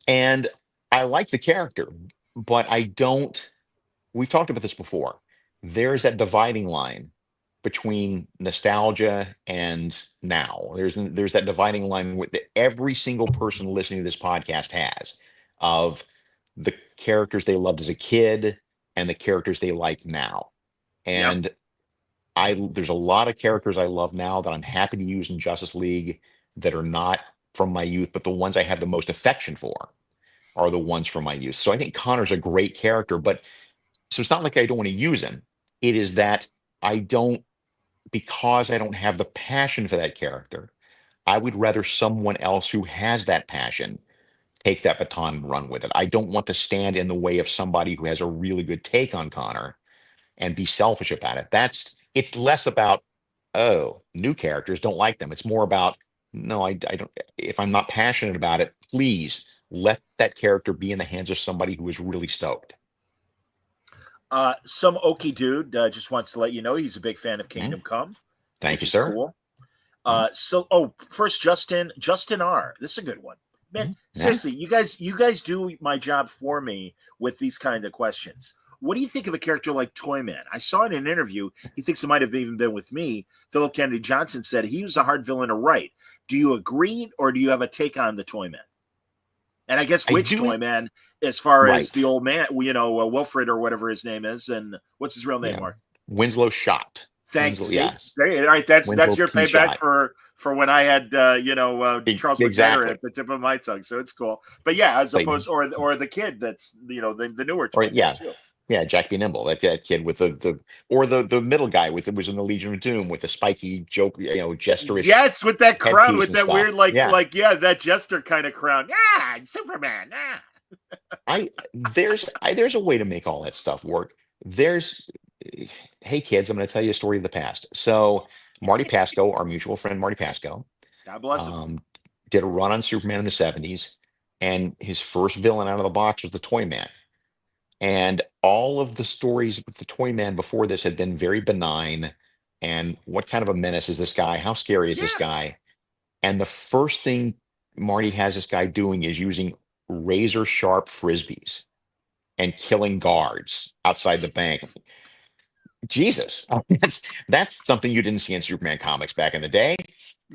And I like the character, but we've talked about this before. There's that dividing line between nostalgia and now. There's that dividing line that every single person listening to this podcast has of the characters they loved as a kid and the characters they like now. And there's a lot of characters I love now that I'm happy to use in Justice League that are not from my youth, but the ones I have the most affection for are the ones from my youth. So I think Connor's a great character, but so it's not like I don't want to use him. It is that I don't, because I don't have the passion for that character. I would rather someone else who has that passion take that baton and run with it. I don't want to stand in the way of somebody who has a really good take on Connor and be selfish about it. It's less about, oh, new characters don't like them. It's more about, no, I don't, if I'm not passionate about it, please let that character be in the hands of somebody who is really stoked. Some Okie dude just wants to let you know he's a big fan of Kingdom Come. Thank you, is sir. Cool. First Justin R. This is a good one, man. Seriously, you guys do my job for me with these kind of questions. What do you think of a character like Toyman? I saw in an interview, he thinks it might have even been with me. Philip Kennedy Johnson said he was a hard villain to write. Do you agree, or do you have a take on the Toyman? And I guess which Toyman, as far as the old man, Wilfred or whatever his name is, and what's his real name, Mark? Winslow Schott. Thank you. Yes. All right, that's your payback Shot. for when I had Charles McNair at the tip of my tongue. So it's cool. But yeah, as opposed or the kid that's the newer Toyman too. Yeah, Jack B. Nimble, that kid with the middle guy it was in the Legion of Doom with the spiky joke, gesterish. Yes, with that crown, with that weird that jester kind of crown. Yeah, Superman. Yeah. There's a way to make all that stuff work. Hey kids, I'm going to tell you a story of the past. So Marty Pasco, our mutual friend Marty Pasco, God bless him, did a run on Superman in the 70s, and his first villain out of the box was the Toyman. And all of the stories with the Toyman before this had been very benign. And what kind of a menace is this guy? How scary is this guy? And the first thing Marty has this guy doing is using razor sharp frisbees and killing guards outside the bank. Jesus, that's something you didn't see in Superman comics back in the day.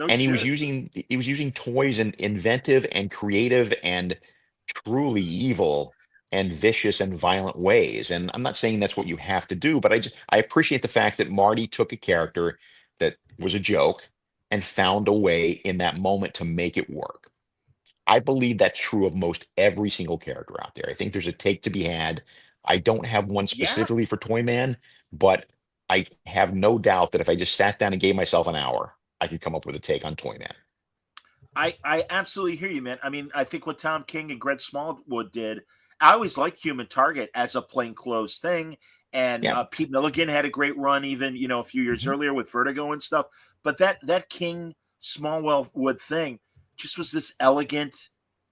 He was using toys in inventive and creative and truly evil and vicious and violent ways. And I'm not saying that's what you have to do, but I appreciate the fact that Marty took a character that was a joke and found a way in that moment to make it work. I believe that's true of most every single character out there. I think there's a take to be had. I don't have one specifically for Toyman, but I have no doubt that if I just sat down and gave myself an hour, I could come up with a take on Toyman. I absolutely hear you, man. I mean, I think what Tom King and Greg Smallwood did, I always liked Human Target as a plainclothes thing. And Pete Milligan had a great run even, a few years earlier with Vertigo and stuff. But that King Smallwood thing just was this elegant,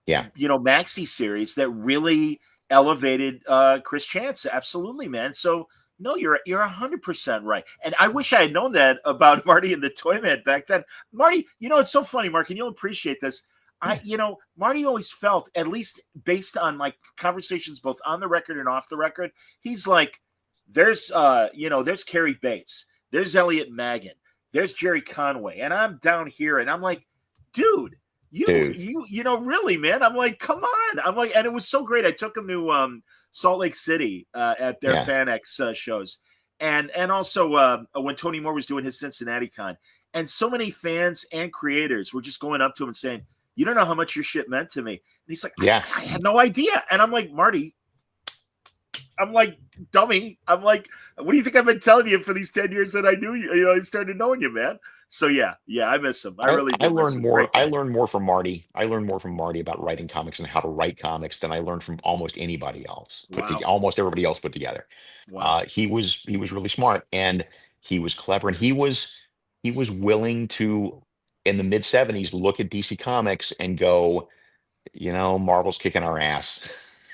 maxi series that really elevated Chris Chance. Absolutely, man. So no, you're 100% right. And I wish I had known that about Marty and the Toyman back then. Marty, it's so funny, Mark, and you'll appreciate this. Marty always felt, at least based on like conversations both on the record and off the record, he's like, there's Carrie Bates, there's Elliot Maggin, there's Jerry Conway, and I'm down here, and I'm like, dude, you really, man. I'm like, come on. I'm like, and it was so great. I took him to Salt Lake City at their FanX shows, and also when Tony Moore was doing his Cincinnati con, and so many fans and creators were just going up to him and saying, you don't know how much your shit meant to me. And he's like, I had no idea. And I'm like, Marty, I'm like, dummy. I'm like, what do you think I've been telling you for these 10 years that I knew you? I started knowing you, man. So yeah, I miss him. I learned more. I learned more from Marty. I learned more from Marty about writing comics and how to write comics than I learned from almost anybody else. Almost everybody else put together. Wow. He was really smart, and he was clever, and he was willing to, in the mid 70s, look at DC Comics and go, Marvel's kicking our ass,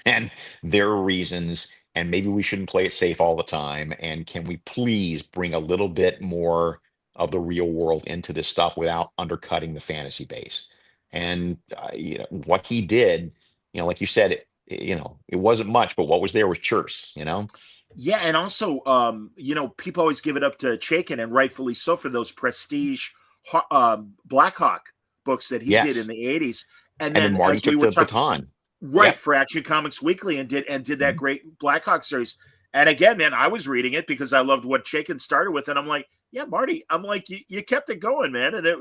and there are reasons, and maybe we shouldn't play it safe all the time. And can we please bring a little bit more of the real world into this stuff without undercutting the fantasy base? And what he did, like you said, it wasn't much, but what was there was church, Yeah, and also, people always give it up to Chaykin, and rightfully so, for those prestige Blackhawk books that he did in the 80s. And then Marty took the baton. Right, for Action Comics Weekly, and did that great Blackhawk series. And again, man, I was reading it because I loved what Chaykin started with, and I'm like, yeah, Marty, I'm like, you kept it going, man, and it,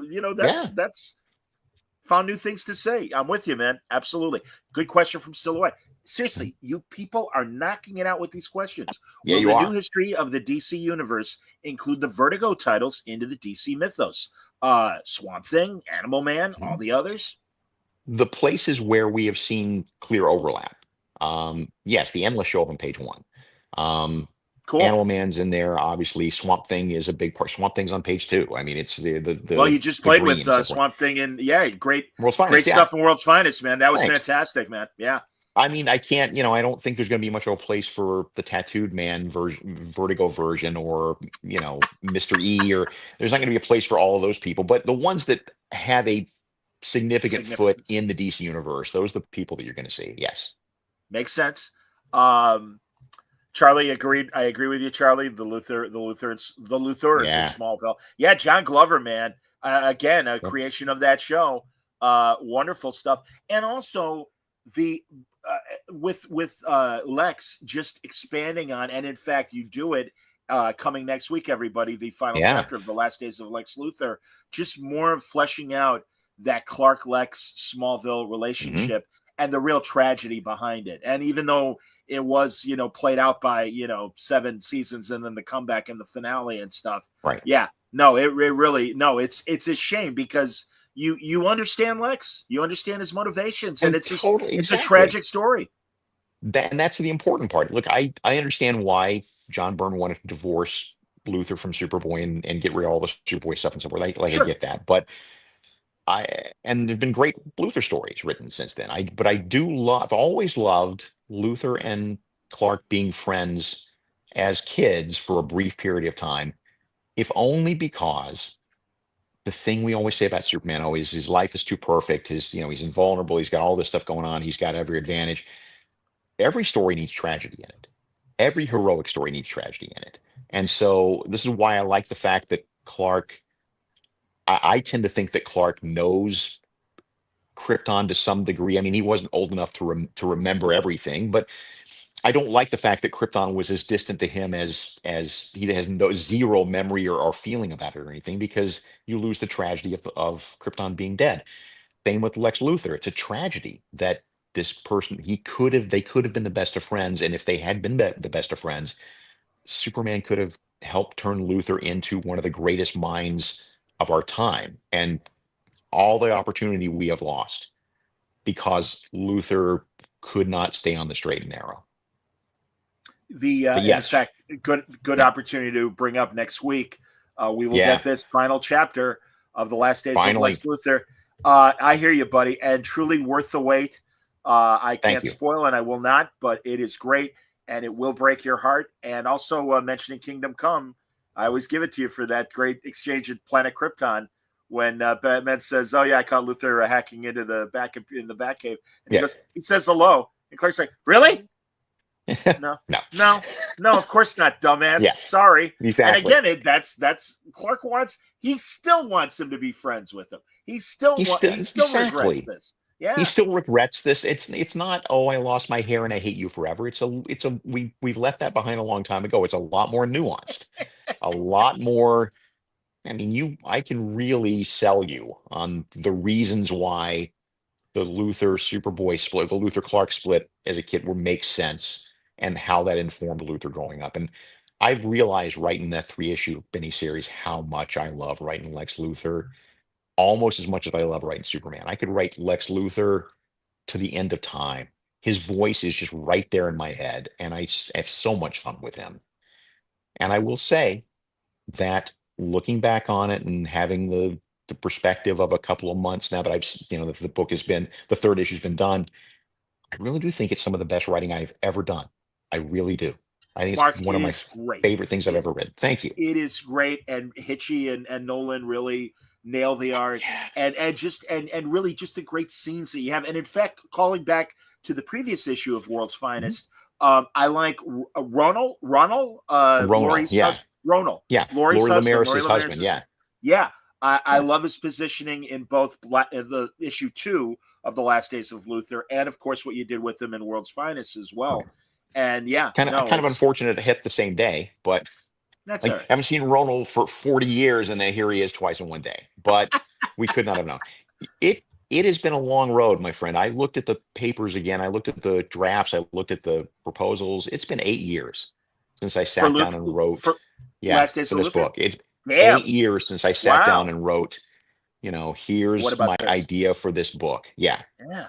found new things to say. I'm with you, man. Absolutely. Good question from Silhouette. Seriously, you people are knocking it out with these questions. Yeah, Will you the are. new history of the DC universe include the Vertigo titles into the DC mythos? Swamp Thing, Animal Man, all the others? The places where we have seen clear overlap. Yes, the Endless show up on page 1. Cool. Animal Man's in there. Obviously, Swamp Thing is a big part. Swamp Thing's on page 2. I mean, it's the Well, you just played with green and so forth. Swamp Thing, and great World's Finest, great yeah. stuff in World's Finest, man. That was Thanks. fantastic, man. Yeah. I mean, I can't, I don't think there's going to be much of a place for the Tattooed Man Vertigo version, or, Mr. E, or there's not going to be a place for all of those people. But the ones that have a significant foot in the DC universe, those are the people that you're going to see. Yes. Makes sense. Charlie agreed. I agree with you, Charlie. The Luthor is in Smallville. Yeah, John Glover, man. Again, a creation of that show. Wonderful stuff. And also the with Lex just expanding on, and in fact, you do it coming next week, everybody. The final chapter of The Last Days of Lex Luthor. Just more of fleshing out that Clark-Lex Smallville relationship and the real tragedy behind it. And even though it was, played out by, 7 seasons and then the comeback and the finale and stuff. Right. Yeah. No, it really, no, it's a shame because you understand Lex, you understand his motivations, and it's a tragic story. And that's the important part. Look, I understand why John Byrne wanted to divorce Luthor from Superboy and get rid of all the Superboy stuff and so forth. Sure. I get that. But and there've been great Luthor stories written since then. I've always loved Luthor and Clark being friends as kids for a brief period of time, if only because the thing we always say about Superman always, his life is too perfect. He's invulnerable. He's got all this stuff going on. He's got every advantage. Every story needs tragedy in it. Every heroic story needs tragedy in it. And so this is why I like the fact that Clark, I tend to think that Clark knows Krypton to some degree. I mean, he wasn't old enough to remember everything, but I don't like the fact that Krypton was as distant to him as he has zero memory or feeling about it or anything, because you lose the tragedy of Krypton being dead. Same with Lex Luthor. It's a tragedy that this person, they could have been the best of friends, and if they had been the best of friends, Superman could have helped turn Luthor into one of the greatest minds of our time, and all the opportunity we have lost because Luthor could not stay on the straight and narrow. In fact, good opportunity to bring up next week. We will get this final chapter of The Last Days of Lex Luthor. I hear you, buddy, and truly worth the wait. I can't spoil, and I will not, but it is great, and it will break your heart. And also mentioning Kingdom Come, I always give it to you for that great exchange at Planet Krypton when Batman says, "Oh yeah, I caught Luthor hacking into the Batcave," and he says hello, and Clark's like, "Really? No. Of course not, dumbass. Sorry." Exactly. And again, that's Clark he still wants him to be friends with him. He still regrets this. Yeah. He still regrets this. It's not, "Oh, I lost my hair and I hate you forever." We've left that behind a long time ago. It's a lot more nuanced, a lot more. I mean, I can really sell you on the reasons why the Luthor Superboy split, the Luthor Clark split as a kid makes sense, and how that informed Luthor growing up. And I've realized writing that 3-issue mini series how much I love writing Lex Luthor, almost as much as I love writing Superman. I could write Lex Luthor to the end of time. His voice is just right there in my head, and I have so much fun with him. And I will say that looking back on it and having the perspective of a couple of months now that the book has been, the 3rd issue's been done, I really do think it's some of the best writing I've ever done. I really do. I think it's one of my favorite things I've ever read. Thank you. It is great, and Hitchy and Nolan really nail the art, and really just the great scenes that you have. And in fact, calling back to the previous issue of World's Finest, I like Ronald, Laurie's husband. Ronald, Laurie Lemaris' husband. I love his positioning in both the issue 2 of The Last Days of Luthor, and of course what you did with him in World's Finest as well. And kind of unfortunate to hit the same day, but that's I haven't seen Ronald for 40 years, and then here he is twice in one day. But we could not have known. it has been a long road, my friend. I looked at the papers again. I looked at the drafts. I looked at the proposals. It's been 8 years since I For sat down Luther, and wrote, for yeah, Last Days for of this Luther? book. It's Damn. 8 years since I sat down Wow. and wrote, What here's about my this? idea for this book. Yeah. Yeah.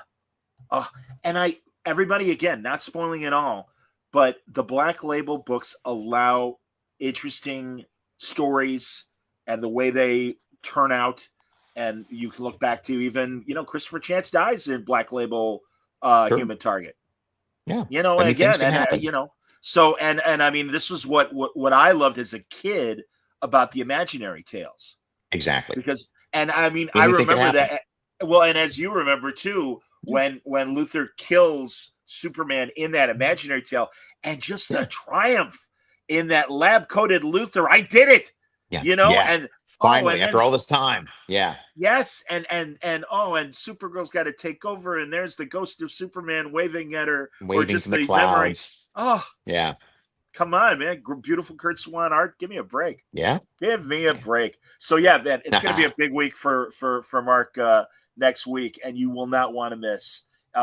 Oh, and everybody, again, not spoiling it all, but the Black Label books allow interesting stories and the way they turn out. And you can look back to even, Christopher Chance dies in Black Label Sure. Human Target. Yeah. Again, Things can happen. so and I mean, this was what I loved as a kid about the imaginary tales. Exactly. Because, and I mean, I Anything can remember happen. that. Well, and as you remember too, when Luthor kills Superman in that imaginary tale, and just the triumph in that lab-coated Luthor, I did it. Yeah. And Finally, and after then all this time. Yeah. yes, and Supergirl's got to take over, and there's the ghost of Superman waving at her, or Waving just from the the memory. clouds. Oh, Yeah. come on, man! Beautiful Kurt Swan art. Give me a break. Yeah. Give me a break. So yeah, man, it's going to be a big week for Mark next week, and you will not want to miss.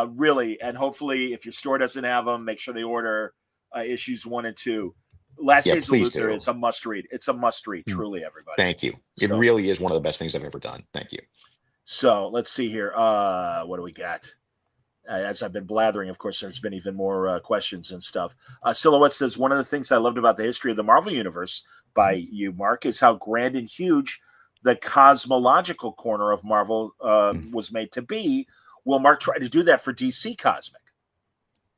Really, and hopefully, if your store doesn't have them, make sure they order issues 1 and 2. Last Days of Luthor is a must read. It's a must read, truly, everybody. Thank you. It really is one of the best things I've ever done. Thank you. So let's see here. What do we got? As I've been blathering, of course, there's been even more questions and stuff. Silhouette says, one of the things I loved about the history of the Marvel Universe by you, Mark, is how grand and huge the cosmological corner of Marvel was made to be. Will Mark try to do that for DC Cosmic?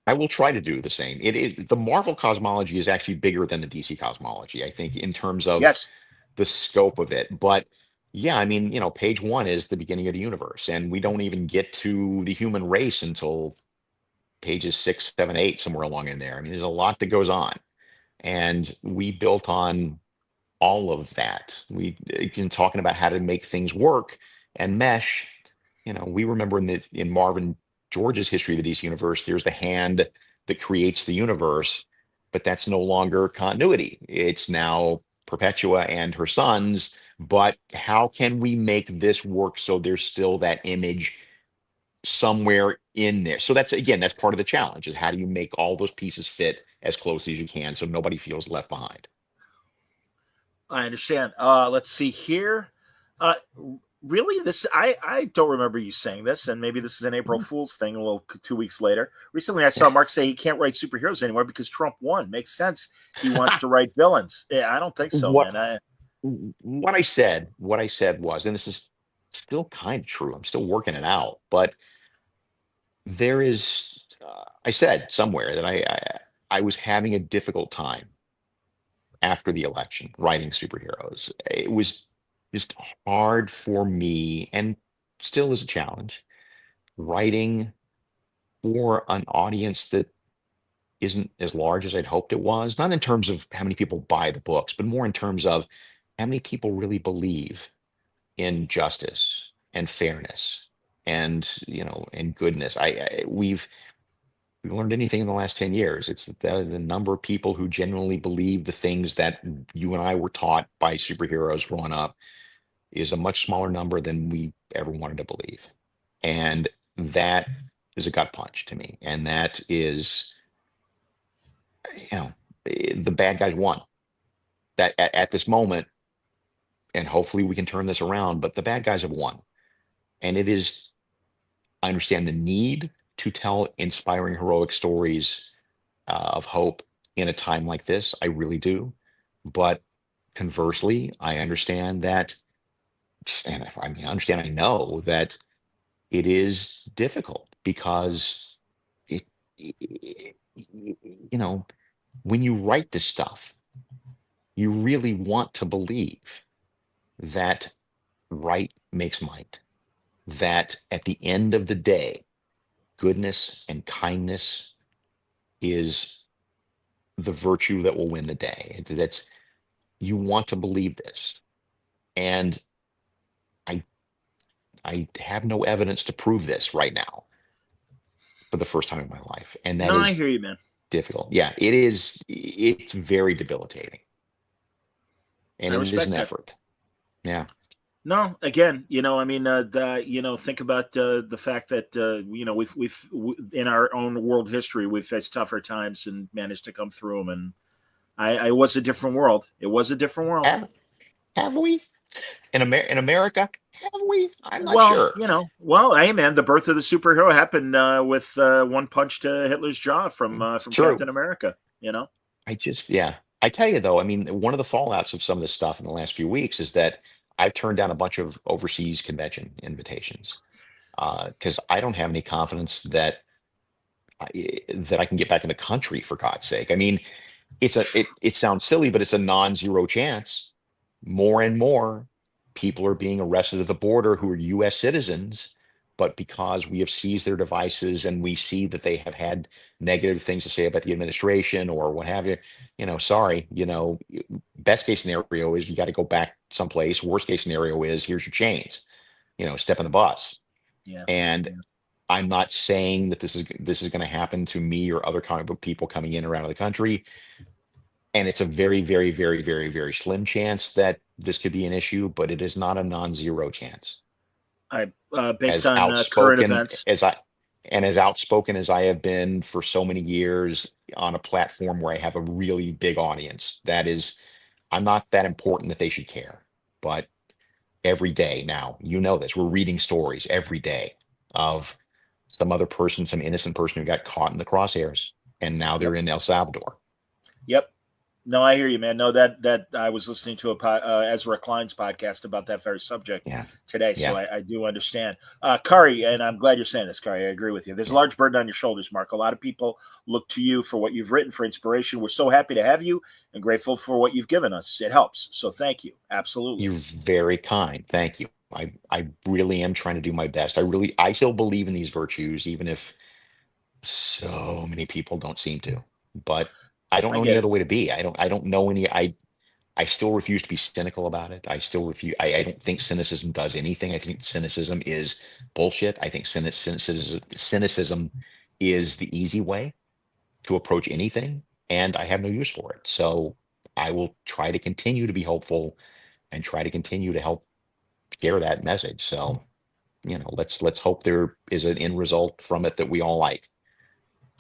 I will try to do the same. The Marvel cosmology is actually bigger than the DC cosmology, I think, in terms of the scope of it. But yeah, I mean, page 1 is the beginning of the universe, and we don't even get to the human race until pages 6, 7, 8, somewhere along in there. I mean, there's a lot that goes on, and we built on all of that. We been talking about how to make things work and mesh. We remember in Marvin George's history of the DC universe, there's the hand that creates the universe, but that's no longer continuity. It's now Perpetua and her sons. But how can we make this work so there's still that image somewhere in there? So that's part of the challenge, is how do you make all those pieces fit as closely as you can so nobody feels left behind? I understand. Let's see here. Really, I don't remember you saying this, and maybe this is an April Fool's thing. A little 2 weeks later, recently I saw Mark say he can't write superheroes anymore because Trump won. Makes sense. He wants to write villains. Yeah, I don't think so, man. What I said was, and this is still kind of true. I'm still working it out, but there is. I said somewhere that I was having a difficult time after the election writing superheroes. It was just hard for me, and still is a challenge, writing for an audience that isn't as large as I'd hoped it was. Not in terms of how many people buy the books, but more in terms of how many people really believe in justice and fairness and and goodness. We've learned anything in the last 10 years, it's the number of people who genuinely believe the things that you and I were taught by superheroes growing up is a much smaller number than we ever wanted to believe. And that is a gut punch to me. And that is, the bad guys won. That at this moment, and hopefully we can turn this around, but the bad guys have won. And I understand the need to tell inspiring, heroic stories of hope in a time like this. I really do. But conversely, I understand that, and I know that it is difficult because when you write this stuff, you really want to believe that right makes might, that at the end of the day, goodness and kindness is the virtue that will win the day. You want to believe this. And I have no evidence to prove this right now for the first time in my life. And that is I hear you, man. Difficult. Yeah, it is. It's very debilitating. And it is an effort. Yeah. No, again, I mean, think about the fact that in our own world history we've faced tougher times and managed to come through them. And I was a different world. It was a different world. Have we in America? Have we? I'm not Well, sure. hey man, the birth of the superhero happened with one punch to Hitler's jaw from True. Captain America. I tell you though, I mean, one of the fallouts of some of this stuff in the last few weeks is that I've turned down a bunch of overseas convention invitations because I don't have any confidence that that I can get back in the country, for God's sake. I mean, it sounds silly, but it's a non-zero chance. More and more people are being arrested at the border who are U.S. citizens, but because we have seized their devices and we see that they have had negative things to say about the administration or what have you, sorry, best case scenario is you got to go back someplace. Worst case scenario is here's your chains, step in the bus. Yeah. And I'm not saying that this is going to happen to me or other comic book people coming in or out of the country. And it's a very, very, very, very, very slim chance that this could be an issue, but it is not a non-zero chance. Based on current events, as outspoken as I have been for so many years on a platform where I have a really big audience, I'm not that important that they should care. But every day now, this, we're reading stories every day of some other person, some innocent person who got caught in the crosshairs, and now they're in El Salvador. Yep. No, I hear you, man. No, that I was listening to Ezra Klein's podcast about that very subject today, so I do understand. Kari, and I'm glad you're saying this, Kari. I agree with you. There's a large burden on your shoulders, Mark. A lot of people look to you for what you've written for inspiration. We're so happy to have you and grateful for what you've given us. It helps. So thank you. Absolutely. You're very kind. Thank you. I really am trying to do my best. I still believe in these virtues, even if so many people don't seem to. But I don't know any other way to be. I don't know any. I still refuse to be cynical about it. I still refuse. I don't think cynicism does anything. I think cynicism is bullshit. I think cynicism is the easy way to approach anything, and I have no use for it. So I will try to continue to be hopeful and try to continue to help share that message. So, let's hope there is an end result from it that we all like.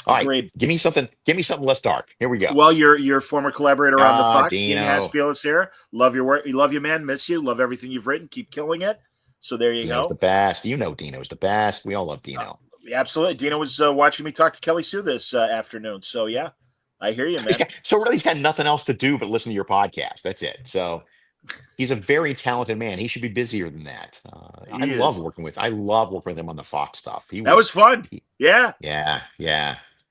All Agreed. Right, give me something less dark. Here we go. Well, your former collaborator on the Fox, Dino. Dean Haspiel, is here. Love your work. Love you, man. Miss you. Love everything you've written. Keep killing it. So there you Dino's go. The best. Dino's the best. We all love Dino. Absolutely. Dino was watching me talk to Kelly Sue this afternoon. So yeah, I hear you, man. He's got nothing else to do but listen to your podcast. That's it. So he's a very talented man. He should be busier than that. I love working with him on the Fox stuff. That was fun. Yeah.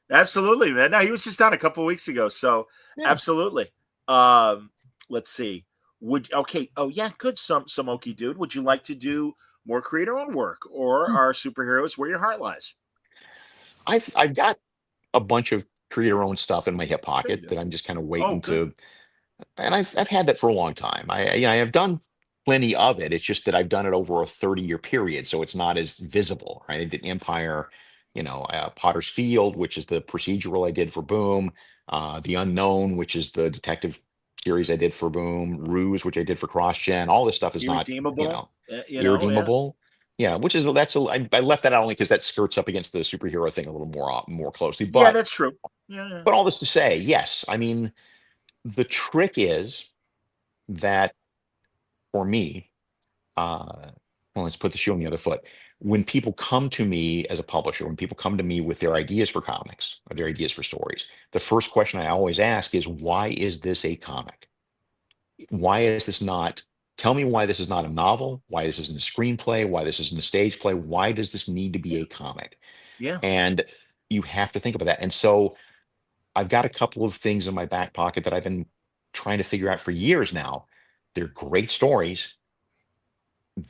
Absolutely, man. No, he was just on a couple of weeks ago. So absolutely. Let's see. Oh yeah, good. Some okie dude. Would you like to do more creator-owned work, or are superheroes where your heart lies? I've got a bunch of creator-owned stuff in my hip pocket that I'm just kind of waiting to. And I've had that for a long time. I have done plenty of it. It's just that I've done it over a 30-year period, so it's not as visible, right? I did Empire, Potter's Field, which is the procedural I did for Boom, The Unknown, which is the detective series I did for Boom, Ruse, which I did for CrossGen. All this stuff is Irredeemable. Irredeemable. Yeah, which is I left that out only because that skirts up against the superhero thing a little more closely. But that's true. Yeah. But all this to say, yes, I mean, the trick is that for me, let's put the shoe on the other foot. When people come to me as a publisher, when people come to me with their ideas for comics or their ideas for stories, the first question I always ask is, why is this a comic? Why is this not? Tell me why this is not a novel, why this isn't a screenplay, why this isn't a stage play. Why does this need to be a comic? Yeah. And you have to think about that. And so I've got a couple of things in my back pocket that I've been trying to figure out for years now. They're great stories.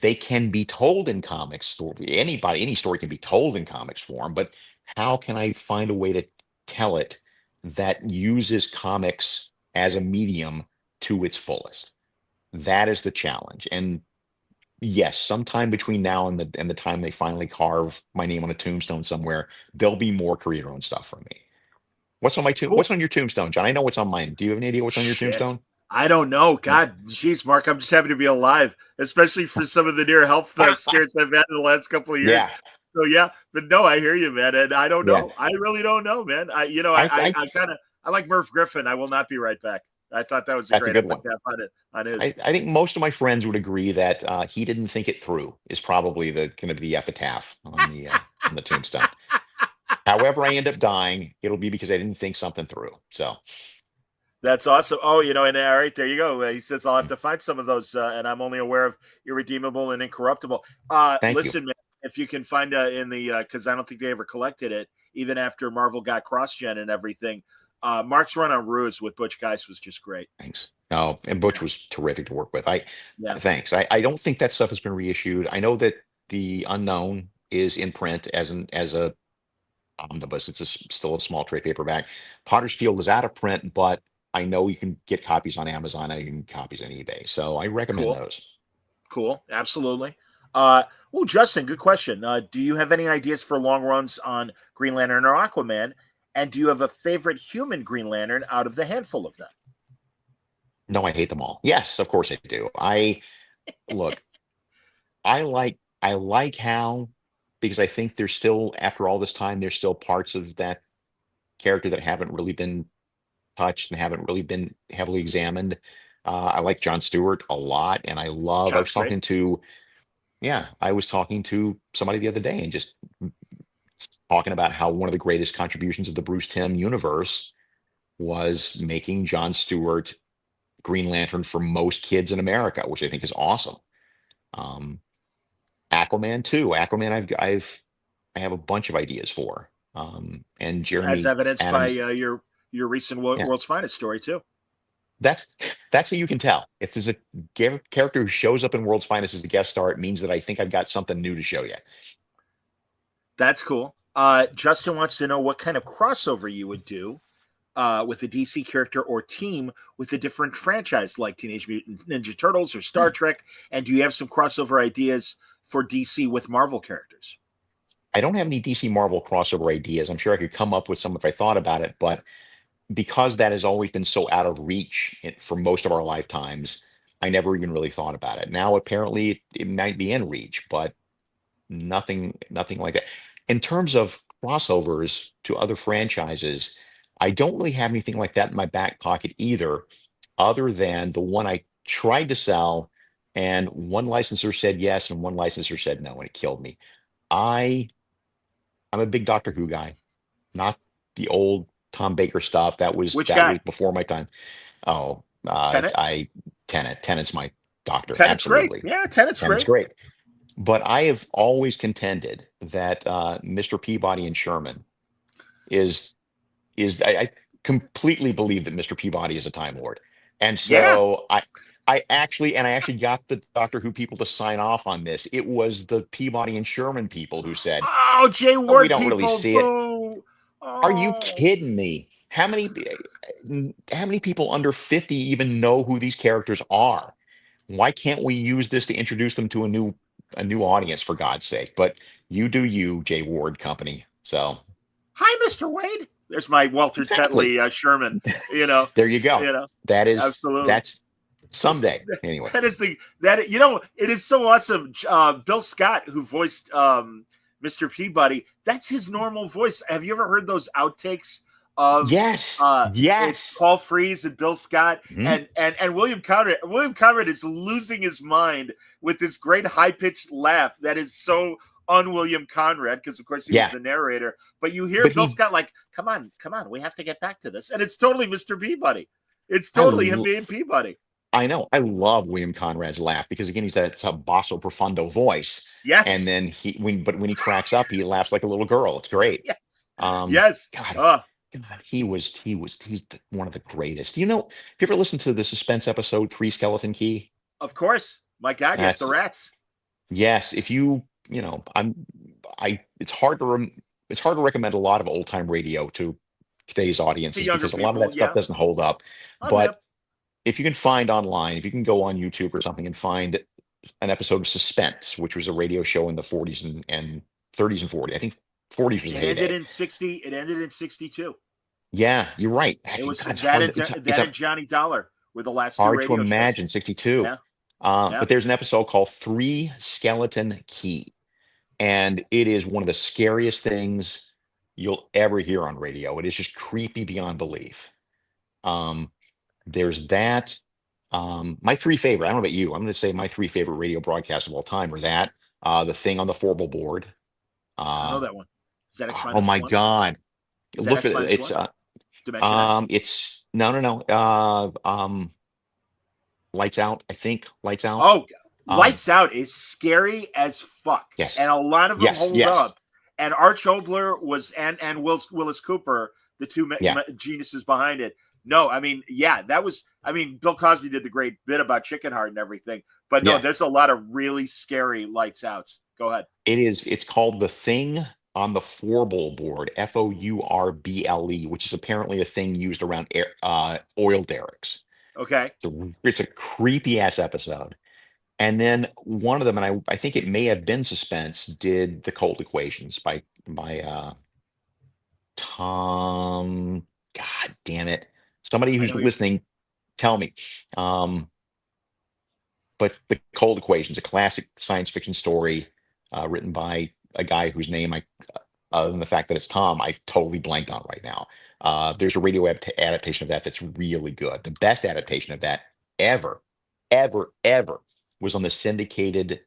They can be told in comics. Any story can be told in comics form, but how can I find a way to tell it that uses comics as a medium to its fullest? That is the challenge. And yes, sometime between now and the time they finally carve my name on a tombstone somewhere, there'll be more creator-owned stuff from me. What's on my Cool. What's on your tombstone, John? I know what's on mine. Do you have any idea what's on your tombstone? I don't know. God, geez, Mark, I'm just happy to be alive, especially for some of the near health scares I've had in the last couple of years. Yeah, So yeah, but no, I hear you, man, and I don't yeah. know. I really don't know, man. I I kind of I like Murph Griffin. I will not be right back. I thought that was a That's a great good one. epitaph on his. I think most of my friends would agree that he didn't think it through is probably the kind of the epitaph on the tombstone. However, I end up dying, it'll be because I didn't think something through. So That's awesome. Oh, and all right, there you go. He says I'll have to find some of those, and I'm only aware of Irredeemable and Incorruptible. thank you. Listen, man, if you can find in the because I don't think they ever collected it, even after Marvel got cross-gen and everything. Mark's run on Ruse with Butch Guice was just great. Thanks. Oh, and Butch was terrific to work with. Yeah, Thanks. I don't think that stuff has been reissued. I know that the Unknown is in print as a omnibus. It's still a small trade paperback. Potter's Field is out of print, but I know you can get copies on Amazon. I can get copies on eBay. So I recommend cool, those. cool, absolutely. Well, Justin, good question. Do you have any ideas for long runs on Green Lantern or Aquaman? And do you have a favorite human Green Lantern out of the handful of them? No, I hate them all. Yes, of course I do. Look, I like Hal because I think there's still, after all this time, there's still parts of that character that haven't really been touched and haven't really been heavily examined. I like John Stewart a lot, and I John's great. I was talking to somebody the other day and just talking about how one of the greatest contributions of the Bruce Timm universe was making John Stewart Green Lantern for most kids in America, which I think is awesome. Aquaman too. Aquaman, I have a bunch of ideas for. And Jeremy, as evidenced by Adams, your recent yeah, World's Finest story too. that's how you can tell. If there's a character who shows up in World's Finest as a guest star, it means that I think I've got something new to show you. That's cool. Justin wants to know what kind of crossover you would do with a DC character or team with a different franchise like Teenage Mutant Ninja Turtles or Star Trek. And do you have some crossover ideas for DC with Marvel characters? I don't have any DC Marvel crossover ideas. I'm sure I could come up with some if I thought about it, but because that has always been so out of reach for most of our lifetimes, I never even really thought about it. Now, apparently, it might be in reach, but nothing like that. In terms of crossovers to other franchises, I don't really have anything like that in my back pocket either, other than the one I tried to sell, and one licensor said yes, and one licensor said no, and it killed me. I I'm a big Doctor Who guy, not the old Tom Baker stuff. Which That guy? was before my time. Oh, Tenet? Tenet's my doctor. Tenet's great. Absolutely. Yeah, Tenet's Tenet's great. great. But I have always contended that Mr. Peabody and Sherman is I completely believe that Mr. Peabody is a Time Lord. And Yeah. so I actually got the Doctor Who people to sign off on this. It was the Peabody and Sherman people who said, Oh, Jay "Oh, Ward we don't people. really see it." Boo. Are you Oh. kidding me? How many people under 50 even know who these characters are? Why can't we use this to introduce them to a new audience, for God's sake? But you do you, Jay Ward Company. So Hi, Mr. Waid. There's my Walter exactly. Tetley Sherman. You know, There you go. you know, absolutely. That's someday anyway. It is so awesome. Bill Scott, who voiced Mr. Peabody, that's his normal voice. Have you ever heard those outtakes of Yes. it's Yes. Paul Frees and Bill Scott Mhm. and William Conrad? William Conrad is losing his mind with this great high-pitched laugh that is so un-William Conrad, because of course he was the narrator. But you hear Bill Scott like, come on, we have to get back to this. And it's totally Mr. Peabody. It's totally him being Peabody. I know. I love William Conrad's laugh because again, it's a basso profundo voice. Yes. And then when he cracks up, he laughs like a little girl. It's great. Yes. Yes. God, he's one of the greatest. Have you ever listened to the Suspense episode 3 Skeleton Key? Of course. My God, yes, the rats. Yes. If it's hard to recommend a lot of old time radio to today's audiences because a lot of that stuff doesn't hold up. But if you can find online, if you can go on YouTube or something and find an episode of Suspense, which was a radio show in the 40s and 30s and 40s, I think 40s was the heyday. It ended in 62. Yeah, you're right. It was that and Johnny Dollar were the last two Hard to radio shows. imagine, 62. Yeah. But there's an episode called Three Skeleton Key. And it is one of the scariest things you'll ever hear on radio. It is just creepy beyond belief. There's that. My three favorite, I don't know about you, I'm going to say my three favorite radio broadcasts of all time are that, The Thing on the Four-Ball Board. I know that one. Is that X Oh minus my one? God. Is that Look X at minus it's one? Dimension X? it's no. Lights Out, I think. Lights Out. Oh, Um, Lights Out is scary as fuck. Yes. And a lot of them Yes, hold yes. up. And Arch Obler was and Willis Cooper, the two Yeah. geniuses behind it. No, I mean, yeah, that was. I mean, Bill Cosby did the great bit about Chicken Heart and everything, but no, Yeah. there's a lot of really scary Lights Outs. Go ahead. It's called The Thing on the Four-Ball Board, Fourble, which is apparently a thing used around oil derricks. Okay. It's a creepy ass episode. And then one of them, and I think it may have been Suspense, did The Cold Equations by Tom. God damn it! Somebody who's know you- listening, tell me. But The Cold Equations, a classic science fiction story written by a guy whose name other than the fact that it's Tom, I totally blanked on right now. There's a radio adaptation of that that's really good. The best adaptation of that ever was on the syndicated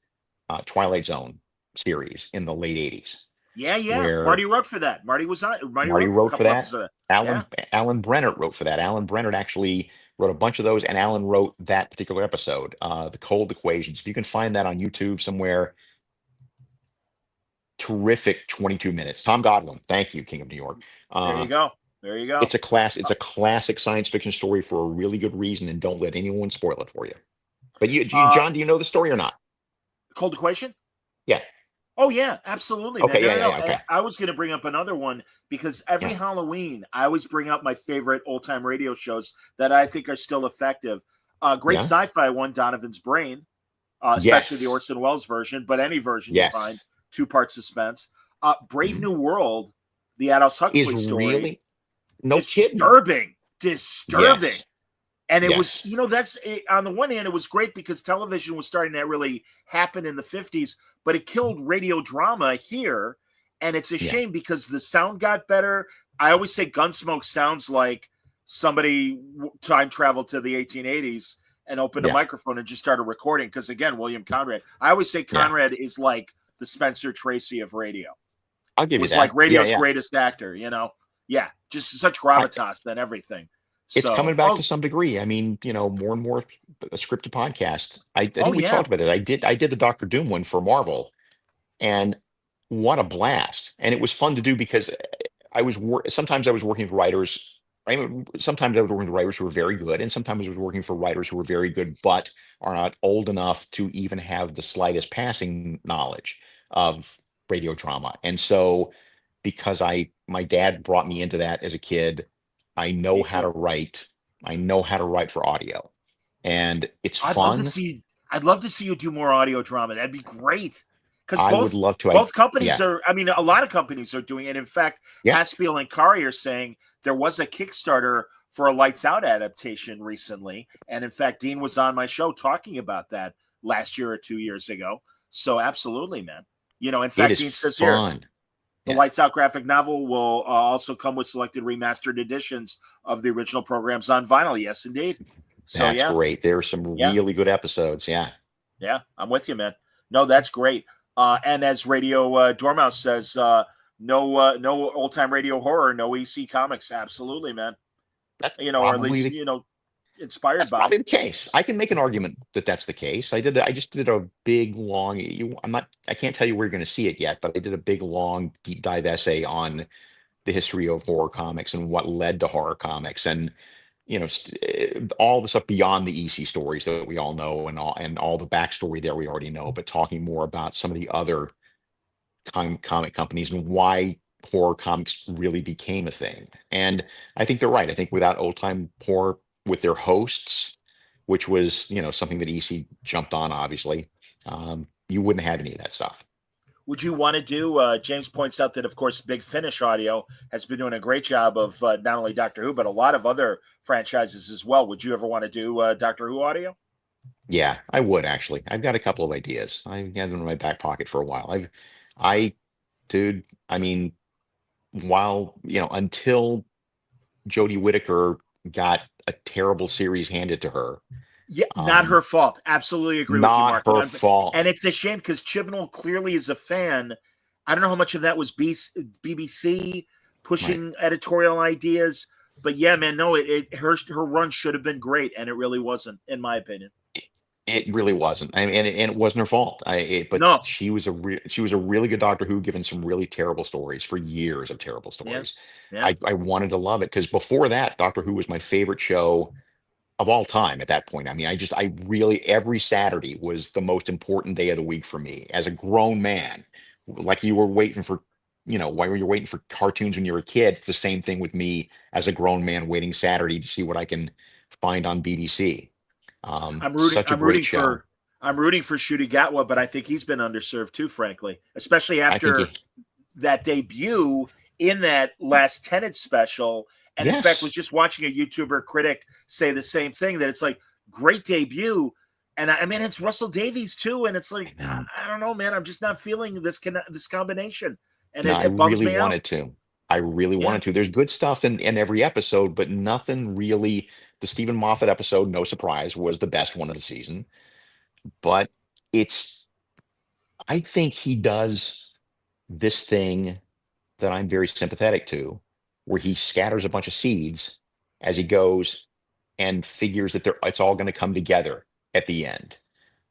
Twilight Zone series in the late 80s. Yeah. where- Marty wrote for that. Marty was on. Marty a wrote for couple that. episodes of Alan Brennert wrote for that. Alan Brennert actually wrote a bunch of those, and Alan wrote that particular episode, The Cold Equations. If you can find that on YouTube somewhere, terrific 22 minutes. Tom Godwin, thank you, King of New York. There you go. There you go. It's a classic science fiction story for a really good reason, and don't let anyone spoil it for you. But John, do you know the story or not? Cold Equation? Yeah. Oh, yeah, absolutely. Okay, man. yeah, okay. I was going to bring up another one because every Yeah. Halloween, I always bring up my favorite old-time radio shows that I think are still effective. Great Yeah. sci-fi one, Donovan's Brain, especially Yes. the Orson Welles version, but any version Yes. you find, two-part suspense. Brave New World, the Aldous Huxley Is story. really no kidding. Disturbing. Yes. And it Yes. was, on the one hand, it was great because television was starting to really happen in the 50s, but it killed radio drama here. And it's a Yeah. shame because the sound got better. I always say Gunsmoke sounds like somebody time traveled to the 1880s and opened a Yeah. microphone and just started recording. Because again, William Conrad, I always say Conrad is like the Spencer Tracy of radio. I'll give you Was that. like radio's Yeah. greatest actor, Yeah, just such gravitas than everything. It's So- coming back to some degree. I mean, more and more scripted podcasts. I think we yeah. talked about it. I did the Doctor Doom one for Marvel, and what a blast! And it was fun to do because sometimes I was working with writers. Sometimes I was working with writers who were very good, and sometimes I was working for writers who were very good, but are not old enough to even have the slightest passing knowledge of radio drama. And so, because my dad brought me into that as a kid, I know Me how too. to write. I know how to write for audio, and it's I'd fun. love to see you do more audio drama. That'd be great. Because I would love to. Both companies yeah. are. I mean, a lot of companies are doing it. In fact, Yeah. Haspiel and Kari are saying there was a Kickstarter for a Lights Out adaptation recently, and in fact, Dean was on my show talking about that last year or 2 years ago. So, absolutely, man. In fact, It Dean is says here fun. the Lights Out graphic novel will also come with selected remastered editions of the original programs on vinyl. Yes, indeed. So, That's yeah. great. There's some really good episodes. Yeah. Yeah, I'm with you, man. No, that's great. And as Radio Dormouse says, no old time radio horror, no EC comics. Absolutely, man. That's Or at probably least inspired That's by. probably the case. I can make an argument that that's the case. I just did a big long. I can't tell you where you're going to see it yet, but I did a big long deep dive essay on the history of horror comics and what led to horror comics, and all the stuff beyond the EC stories that we all know, and all the backstory there we already know. But talking more about some of the other comic companies and why horror comics really became a thing. And I think they're right. I think without old time horror, with their hosts, which was something that EC jumped on, obviously, you wouldn't have any of that stuff. Would you want to do? James points out that, of course, Big Finish Audio has been doing a great job of not only Doctor Who but a lot of other franchises as well. Would you ever want to do Doctor Who audio? Yeah, I would actually. I've got a couple of ideas. I've had them in my back pocket for a while. I, dude, I mean, until Jodie Whittaker got a terrible series handed to her, Yeah, not her fault. Absolutely agree with you, not Mark. her fault. And it's a shame because Chibnall clearly is a fan. I don't know how much of that was BBC pushing editorial ideas, but yeah, man, no, her run should have been great, and it really wasn't, in my opinion. It really wasn't. I mean, and it wasn't her fault. But No. she was a really good Doctor Who, given some really terrible stories for years of terrible stories. Yeah. I wanted to love it because before that, Doctor Who was my favorite show of all time at that point. I mean, I really, every Saturday was the most important day of the week for me as a grown man. Like you were waiting for, why were you waiting for cartoons when you were a kid? It's the same thing with me as a grown man waiting Saturday to see what I can find on BBC. I'm Such a great show. I'm rooting for Ncuti Gatwa, but I think he's been underserved too, frankly, especially after that debut in that last Tenet special. And in fact, was just watching a YouTuber critic say the same thing, that it's like, great debut. And I mean, it's Russell Davies too. And it's like, I don't know, man, I'm just not feeling this combination. And it bums me out. I really wanted to. There's good stuff in every episode, but nothing really. The Stephen Moffat episode, no surprise, was the best one of the season. But I think he does this thing that I'm very sympathetic to, where he scatters a bunch of seeds as he goes and figures that it's all going to come together at the end.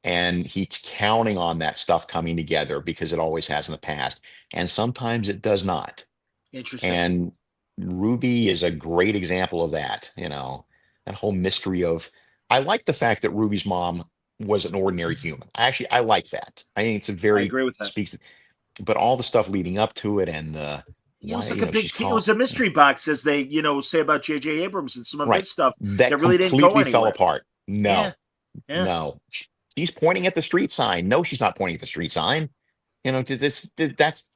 And he's counting on that stuff coming together because it always has in the past. And sometimes it does not. Interesting. And Ruby is a great example of that, that whole mystery of, I like the fact that Ruby's mom was an ordinary human. I like that. I think it's I agree with that. But all the stuff leading up to it and it was like a big team. It was a mystery box, as they, say about J.J. Abrams and some of his stuff that really didn't go anywhere. Fell apart. No, Yeah. No. She's pointing at the street sign. No, she's not pointing at the street sign. That's.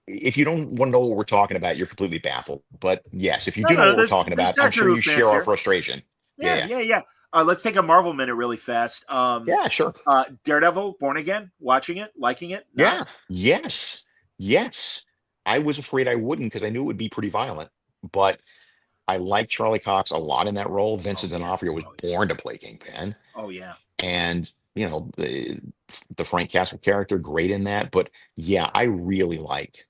If you don't want to know what we're talking about, you're completely baffled. But yes, if you do know what we're talking about, I'm sure you share our frustration. Yeah. Let's take a Marvel minute really fast. Yeah, sure. Daredevil, Born Again, watching it, liking it? Yeah. Yes. I was afraid I wouldn't because I knew it would be pretty violent. But I like Charlie Cox a lot in that role. Vincent D'Onofrio was born to play Kingpin. Oh, yeah. And, the Frank Castle character, great in that. But yeah, I really like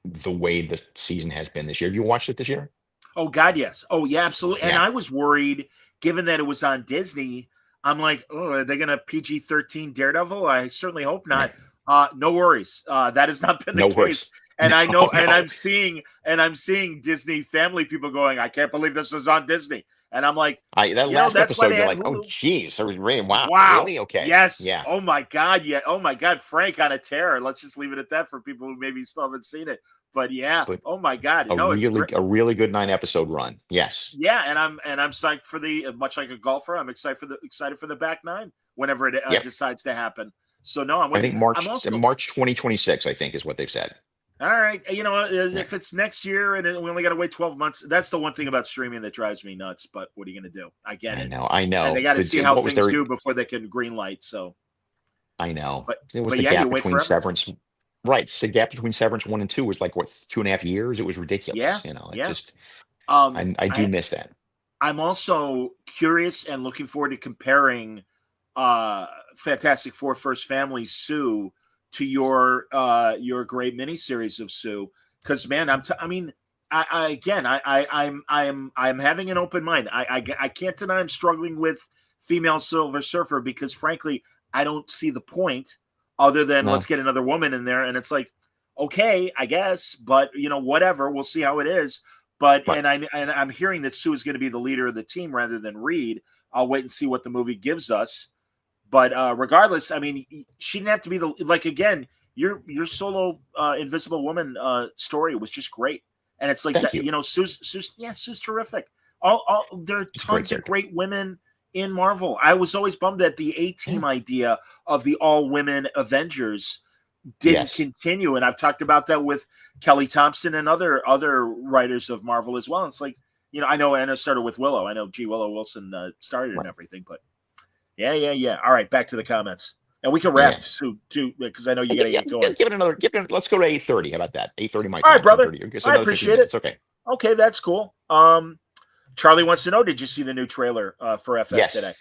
the way the season has been this year. Have you watched it this year? Oh, God, yes. Oh, yeah, absolutely. Yeah. And I was worried, given that it was on Disney, I'm like, oh, are they going to PG-13 Daredevil? I certainly hope not. No worries. That has not been the case. And I know, and I'm seeing Disney family people going, I can't believe this is on Disney. And I'm like, that last episode, you're like, Hulu. Oh, geez. Wow. Really? Okay. Yes. Yeah. Oh, my God. Yeah. Oh, my God. Frank on a tear. Let's just leave it at that for people who maybe still haven't seen it. But yeah. Oh, my God. A really good 9-episode run. Yes. Yeah. And I'm psyched for much like a golfer, I'm excited for the back nine whenever it decides to happen. So no, I think March 2026, I think, is what they've said. All right. If it's next year and we only got to wait 12 months, that's the one thing about streaming that drives me nuts. But what are you going to do? I get it. I know. And they got to see how things do before they can green light. So I know. But it was the gap between Severance. Right. So the gap between Severance 1 and 2 was like, 2.5 years? It was ridiculous. I do miss that. I'm also curious and looking forward to comparing Fantastic Four First Family Sue to your great miniseries of Sue, because man, I'm having an open mind. I can't deny I'm struggling with female Silver Surfer because frankly I don't see the point other than let's get another woman in there, and it's like, okay, I guess, but whatever, we'll see how it is. But and I'm hearing that Sue is going to be the leader of the team rather than Reed. I'll wait and see what the movie gives us. But regardless, I mean, she didn't have to be again, your solo Invisible Woman story was just great. And it's like, Sue's terrific. There are tons of great women in Marvel. I was always bummed at the A-Team idea of the all-women Avengers. didn't continue. And I've talked about that with Kelly Thompson and other writers of Marvel as well. It's like, I know Anna started with Willow. I know G. Willow Wilson started and everything, but yeah. All right, back to the comments. And we can wrap too, because I know you got to get going. Let's go to 8:30. How about that? 8:30 my time. All right, brother. So I appreciate it. Okay. Okay, that's cool. Charlie wants to know, did you see the new trailer for FF today?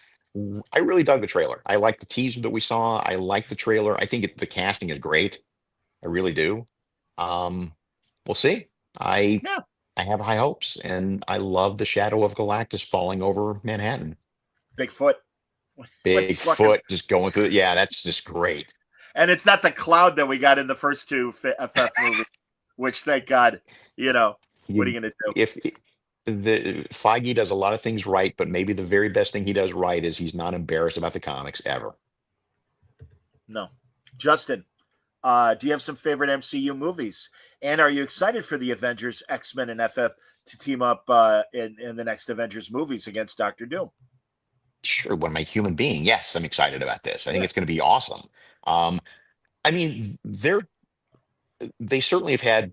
I really dug the trailer. I like the teaser that we saw. I like the trailer. I think the casting is great. I really do. We'll see. I have high hopes, and I love the shadow of Galactus falling over Manhattan. Bigfoot just going through it. Yeah, that's just great. And it's not the cloud that we got in the first two FF movies, which, thank God, what are you going to do? If the Feige does a lot of things right, but maybe the very best thing he does right is he's not embarrassed about the comics ever. No. Justin, do you have some favorite MCU movies? And are you excited for the Avengers, X-Men, and FF to team up in the next Avengers movies against Doctor Doom? Sure. What am I, human being? Yes, I'm excited about this. I think it's going to be awesome. I mean, they certainly have had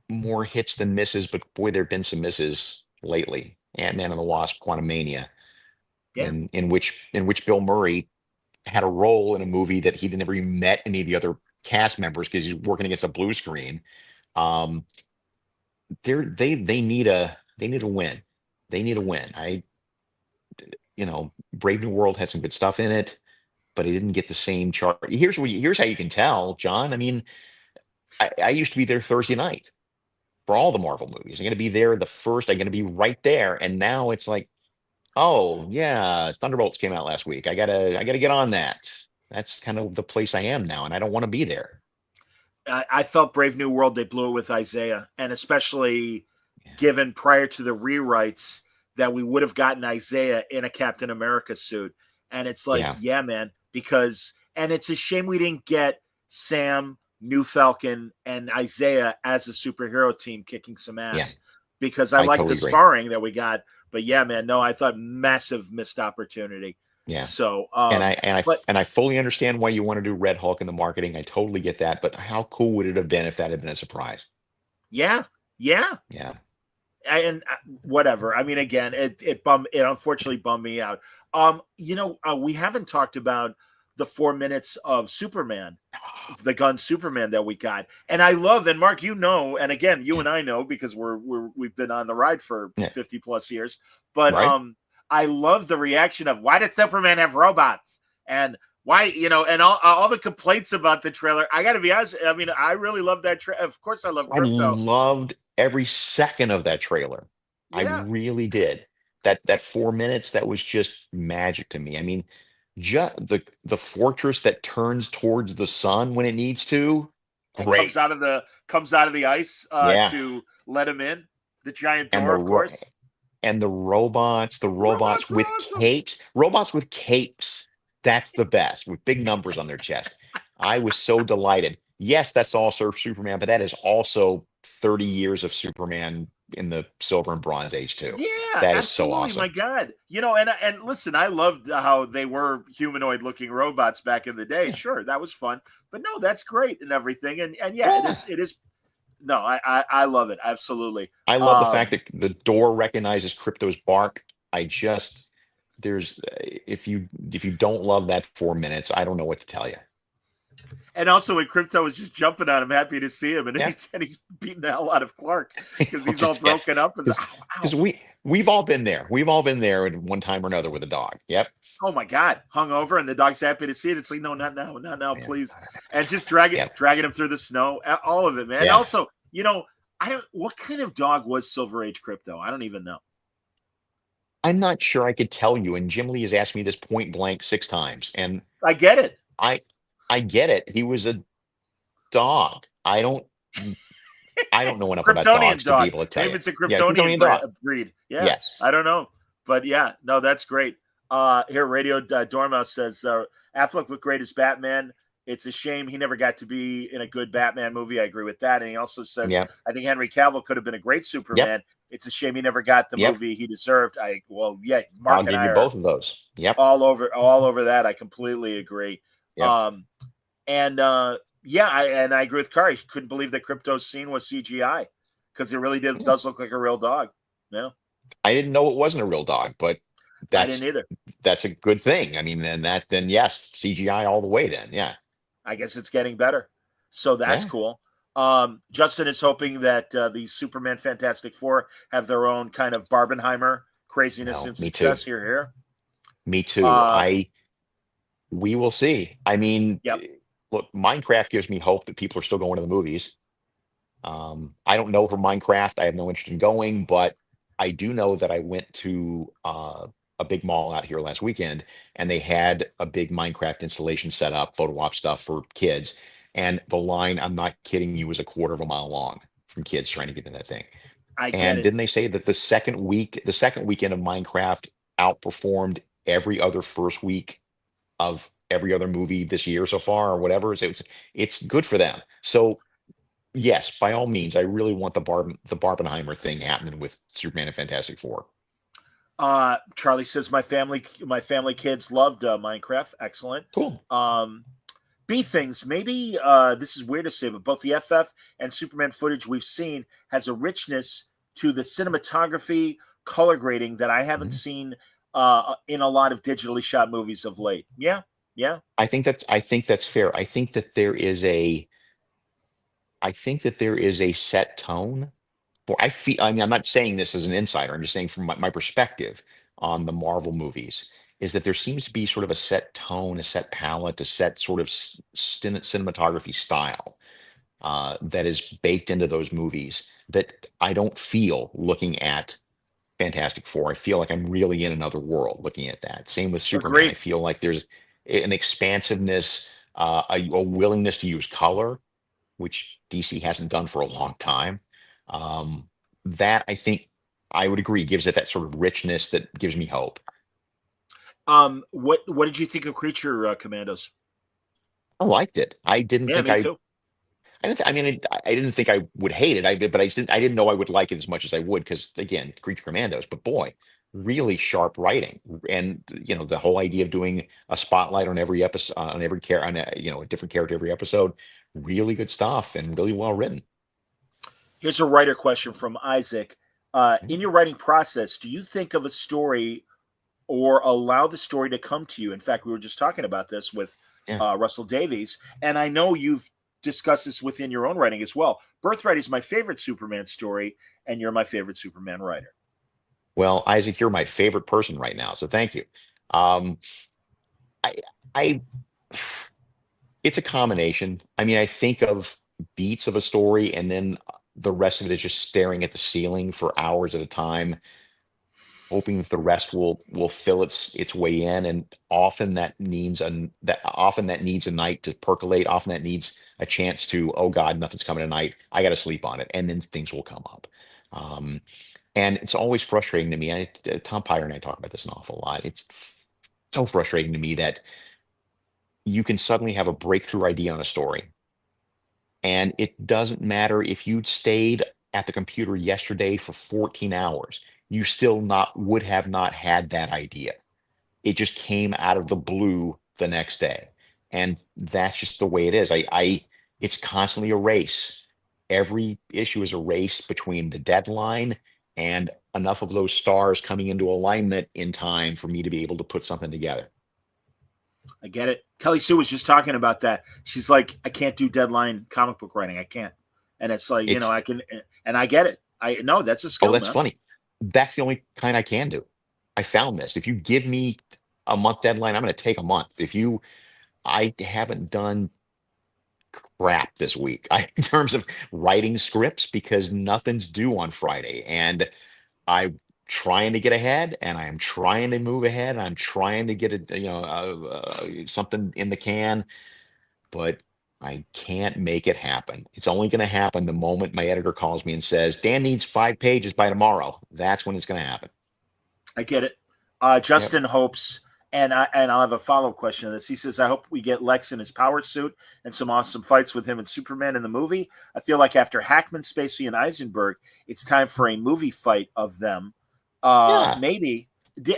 more hits than misses, but boy, there have been some misses lately. Ant-Man and the Wasp, Quantumania, in which Bill Murray had a role in a movie that he never even met any of the other cast members because he's working against a blue screen. They need a win. They need a win. Brave New World has some good stuff in it, but it didn't get the same chart. Here's how you can tell, John. I mean, I used to be there Thursday night for all the Marvel movies. I'm going to be there the first. I'm going to be right there. And now it's like, oh yeah, Thunderbolts came out last week. I gotta get on that. That's kind of the place I am now, and I don't want to be there. I felt Brave New World, they blew it with Isaiah, and especially given prior to the rewrites that we would have gotten Isaiah in a Captain America suit. And it's like, yeah man, and it's a shame we didn't get Sam, New Falcon, and Isaiah as a superhero team kicking some ass, because I like the sparring that we got. But yeah, man, no, I thought massive missed opportunity. Yeah. So, and I fully understand why you want to do Red Hulk in the marketing. I totally get that. But how cool would it have been if that had been a surprise? Yeah. And whatever. I mean, again, it unfortunately bummed me out. We haven't talked about the 4 minutes of Superman, the gun Superman that we got. And I love, and Mark, and again, you and I know because we've been on the ride for 50 plus years, but I love the reaction of, why did Superman have robots? And why, and all the complaints about the trailer. I got to be honest. I mean, I really love that trailer. Of course I love Crypto. I loved every second of that trailer. I really did. That 4 minutes, that was just magic to me. I mean, the fortress that turns towards the sun when it needs to. Great. Comes out of the ice to let him in. The giant door, of course. And the robots with awesome. capes. Robots with capes. That's the best, with big numbers on their chest. I was so delighted. Yes, that's also Superman, but that is also 30 years of Superman in the Silver and Bronze Age too. Yeah, that is so awesome. My God, and listen, I loved how they were humanoid-looking robots back in the day. Yeah. Sure, that was fun, but no, that's great and everything. And it is. No, I love it absolutely. I love the fact that the door recognizes Crypto's bark. If you don't love that 4 minutes, I don't know what to tell you. And also when Crypto was just jumping on him, happy to see him, and he's beating the hell out of Clark because he's all broken up. Because we've all been there. We've all been there at one time or another with a dog. Yep. Oh my God, hungover, and the dog's happy to see it. It's like, no, not now, please. And just dragging him through the snow, all of it, man. And also, what kind of dog was Silver Age Crypto? I don't even know. I'm not sure I could tell you. And Jim Lee has asked me this point blank 6 times, and I get it. I get it. He was a dog. I don't know enough about dogs to be able to tell you. Maybe it's a Kryptonian breed. Yeah. Yes. I don't know. But yeah, no, that's great. Here, Radio Dormouse says, Affleck looked great as Batman. It's a shame he never got to be in a good Batman movie. I agree with that. And he also says, I think Henry Cavill could have been a great Superman. Yep. It's a shame he never got the movie he deserved. Mark I'll give you both of those. Yep. All over that. I completely agree. Yep. And yeah, I agree with Kari. Couldn't believe that Crypto's scene was CGI because it really does look like a real dog. No, I didn't know it wasn't a real dog, but I didn't that's either. that's a good thing. I mean, then yes, CGI all the way. Then yeah, I guess it's getting better. So that's yeah. cool. Justin is hoping that the Superman Fantastic Four have their own kind of Barbenheimer craziness No, and me too. success here. Me too. Uh, We will see. I mean, yep. look, Minecraft gives me hope that people are still going to the movies. I don't know for Minecraft. I have no interest in going, but I do know that I went to a big mall out here last weekend, and they had a big Minecraft installation set up, photo op stuff for kids. And the line, I'm not kidding you, was a quarter of a mile long from kids trying to get in that thing. I get And it. didn't they say that the second weekend of Minecraft outperformed every other first week of every other movie this year so far, or whatever? So it's good for them. So yes, by all means, I really want the Barbenheimer thing happening with Superman and Fantastic Four. Charlie says my family kids loved Minecraft. Excellent. Cool. B things. Maybe this is weird to say, but both the FF and Superman footage we've seen has a richness to the cinematography, color grading that I haven't Mhm. seen in a lot of digitally shot movies of late. Yeah, yeah. I think that's fair. I think that there is a set tone. For I feel, I mean, I'm not saying this as an insider. I'm just saying from my perspective on the Marvel movies is that there seems to be sort of a set tone, a set palette, a set sort of cinematography style that is baked into those movies that I don't feel looking at Fantastic Four. I feel like I'm really in another world looking at that. Same with Superman. I Agreed. feel like there's an expansiveness, a willingness to use color, which DC hasn't done for a long time. Um, that I think I would agree gives it that sort of richness that gives me hope. What did you think of Creature Commandos? I liked it. I didn't Yeah, think me too. I didn't. I mean, I didn't think I would hate it. I did, but I didn't know I would like it as much as I would because again, Creature Commandos. But boy, really sharp writing, and the whole idea of doing a spotlight on every episode, on every on a different character every episode, really good stuff and really well written. Here's a writer question from Isaac. In your writing process, do you think of a story or allow the story to come to you? In fact, we were just talking about this with Yeah. Russell Davies, and I know you've discussed this within your own writing as well. Birthright is my favorite Superman story, and you're my favorite Superman writer. Well, Isaac, you're my favorite person right now, so thank you. Um, I, I, it's a combination. I mean, I think of beats of a story, and then the rest of it is just staring at the ceiling for hours at a time, hoping that the rest will fill its way in. And often that needs a night to percolate. Often that needs a chance to, oh God, nothing's coming tonight. I got to sleep on it, and then things will come up. Um, and it's always frustrating to me. Tom Pyre and I talk about this an awful lot. It's so frustrating to me that you can suddenly have a breakthrough idea on a story, and it doesn't matter if you'd stayed at the computer yesterday for 14 hours, you still not would have not had that idea. It just came out of the blue the next day. And that's just the way it is. It's constantly a race. Every issue is a race between the deadline and enough of those stars coming into alignment in time for me to be able to put something together. I get it. Kelly Sue was just talking about that. She's like, I can't do deadline comic book writing. I can't. And it's like, It's I can, and I get it. I know that's a skill, that's man. funny. That's the only kind I can do. I found this. If you give me a month deadline, I'm going to take a month. I haven't done crap this week in terms of writing scripts because nothing's due on Friday. And I'm trying to get ahead and I am trying to move ahead. I'm trying to get something in the can, but I can't make it happen. It's only going to happen the moment my editor calls me and says, Dan needs 5 pages by tomorrow. That's when it's going to happen. I get it. Justin hopes, and I'll have a follow-up question to this. He says, I hope we get Lex in his power suit and some awesome fights with him and Superman in the movie. I feel like after Hackman, Spacey, and Eisenberg, it's time for a movie fight of them. Yeah. Maybe.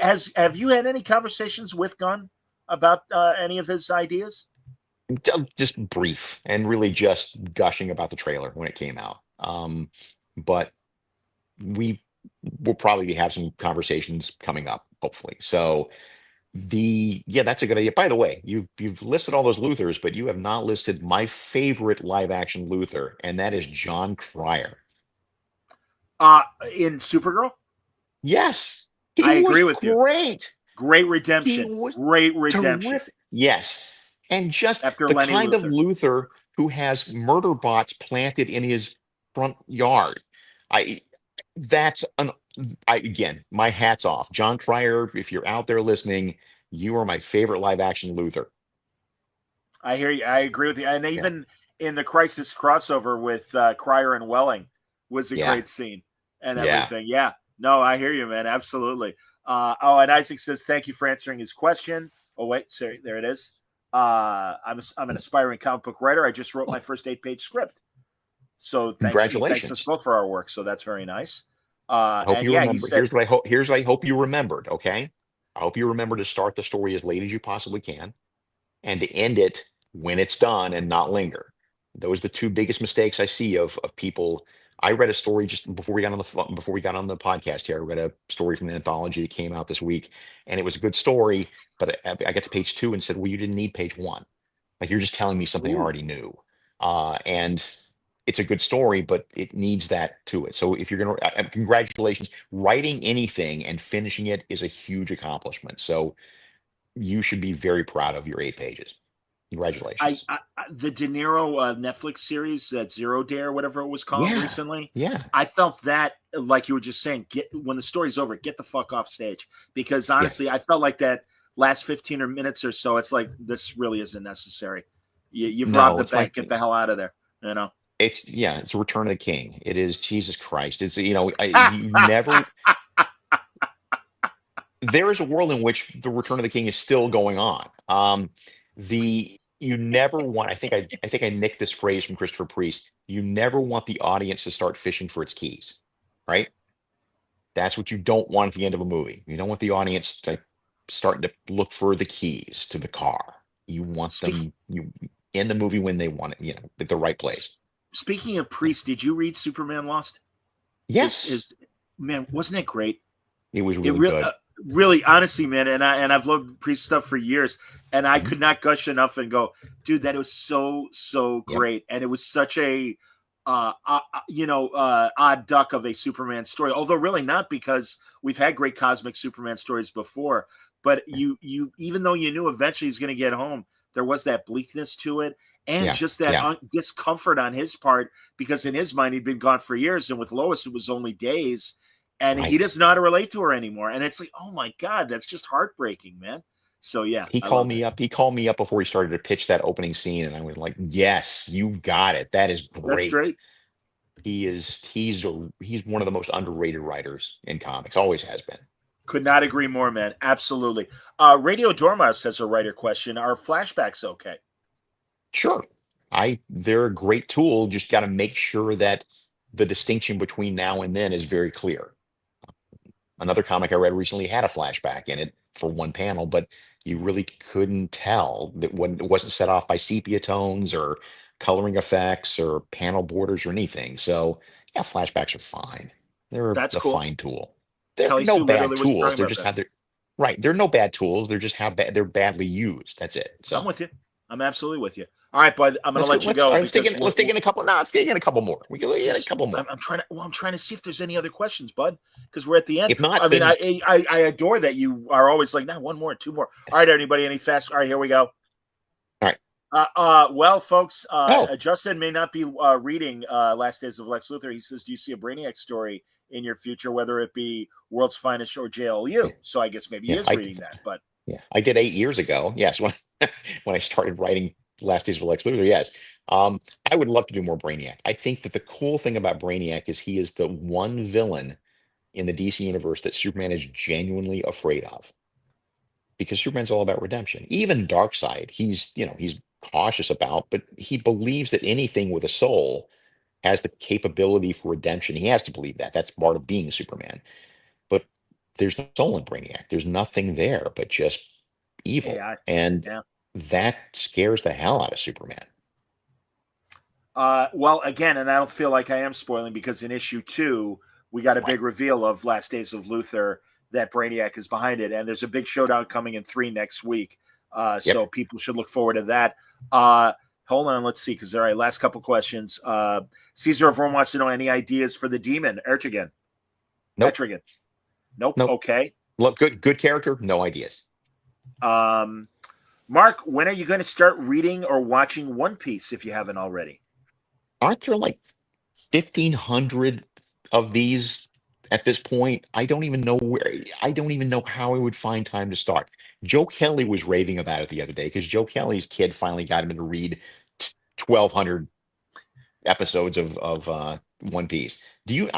Have you had any conversations with Gunn about any of his ideas? just brief and really just gushing about the trailer when it came out. But we will probably have some conversations coming up, hopefully. So yeah, that's a good idea. By the way, you've listed all those Luthors, but you have not listed my favorite live action Luthor, and that is John Cryer. In Supergirl, Yes, I he was agree with you. great. Great He redemption. was Great redemption. terrific. Yes. And just After the Lenny kind of Luthor. Luthor who has murder bots planted in his front yard. I that's an again, my hat's off. John Cryer, if you're out there listening, you are my favorite live action Luthor. I hear you. I agree with you. And Yeah. even in the Crisis crossover with Cryer and Welling was a Yeah. great scene and Yeah. everything. Yeah. No, I hear you, man. Absolutely. And Isaac says, thank you for answering his question. Oh, wait, sorry, there it is. I'm an aspiring comic book writer. I just wrote my first 8-page script. So he thanks us Congratulations. both for our work. So that's very nice. I hope And you yeah, remember. he said, Here's what I hope you remembered, okay? I hope you remember to start the story as late as you possibly can and to end it when it's done and not linger. Those are the two biggest mistakes I see of people. I read a story just before we got on the podcast here. I read a story from an anthology that came out this week, and it was a good story. But I got to page 2 and said, "Well, you didn't need page 1. Like you're just telling me something I ooh, already knew." And it's a good story, but it needs that to it. So if you're gonna, congratulations, writing anything and finishing it is a huge accomplishment. So you should be very proud of your 8 pages. Congratulations. the De Niro Netflix series, that Zero Dare, whatever it was called Yeah. recently. Yeah. I felt that, like you were just saying, when the story's over, get the fuck off stage. Because honestly, I felt like that last 15 or minutes or so, it's like, this really isn't necessary. You've No, robbed the it's bank. like Get the hell out of there. You know. it's a Return of the King. It is Jesus Christ. It's you never. There is a world in which the Return of the King is still going on. You never want. I think I nicked this phrase from Christopher Priest. You never want the audience to start fishing for its keys, right? That's what you don't want at the end of a movie. You don't want the audience to starting to look for the keys to the car. You want them in the movie when they want it, at the right place. Speaking of Priest, did you read Superman Lost? Yes, Man, wasn't it great? it was really good. Really, honestly, man, and I've loved Priest stuff for years, and I Mhm. could not gush enough and go, dude, that was so Yep. great, and it was such a odd duck of a Superman story. Although really not, because we've had great cosmic Superman stories before. But you even though you knew eventually he's going to get home, there was that bleakness to it, and Yeah, just that yeah. discomfort on his part, because in his mind he'd been gone for years, and with Lois it was only days. And he Right. doesn't know how to relate to her anymore. And it's like, oh my God, that's just heartbreaking, man. So yeah, He I called loved me it. up. He called me up before he started to pitch that opening scene, and I was like, "Yes, you've got it. That is That's great." great. He's one of the most underrated writers in comics. Always has been. Could not agree more, man. Absolutely. Radio Dormouse says a writer question. Are flashbacks okay? Sure. They're a great tool. Just got to make sure that the distinction between now and then is very clear. Another comic I read recently had a flashback in it for one panel, but you really couldn't tell that when it wasn't set off by sepia tones or coloring effects or panel borders or anything. So yeah, flashbacks are fine. They're That's a cool. fine tool. They're Kelly no Sue bad literally was tools. talking They're about just that. how they're right. They're no bad tools. They're just how they're badly used. That's it. I'm So with you. I'm absolutely with you. All right, bud. I'm going let's to go. let you go Let's take because in. Let's take in a couple. No, let's take in a couple more. We can get a couple more. I'm trying to see if there's any other questions, bud, because we're at the end. If not, I mean, then I adore that you are always like, no, one more, two more. All right, anybody, any fast? All right, here we go. all right. Well, folks, Oh, Justin may not be reading Last Days of Lex Luthor. He says, do you see a Brainiac story in your future, whether it be World's Finest or JLU? So I guess maybe he yeah. is reading that, but Yeah, I did 8 years ago. Yes, when when I started writing Last Days of Lex Luthor. Yes, I would love to do more Brainiac. I think that the cool thing about Brainiac is he is the one villain in the DC universe that Superman is genuinely afraid of, because Superman's all about redemption. Even Darkseid, he's cautious about, but he believes that anything with a soul has the capability for redemption. He has to believe that. That's part of being Superman. But there's no soul in Brainiac. There's nothing there but just evil. AI. And Yeah. that scares the hell out of Superman. Well, again, and I don't feel like I am spoiling because in issue 2, we got a big reveal of Last Days of Luthor that Brainiac is behind it. And there's a big showdown coming in 3 next week. So people should look forward to that. Hold on, let's see, because all right, last couple questions. Caesar of Rome wants to know any ideas for the demon, Etrigan. Nope. Etrigan. Nope. Nope. Okay. Look, good character, no ideas. Mark, when are you going to start reading or watching One Piece if you haven't already? Aren't there like 1,500 of these at this point? I don't even know how I would find time to start. Joe Kelly was raving about it the other day because Joe Kelly's kid finally got him to read 1,200 episodes of One Piece. Do you?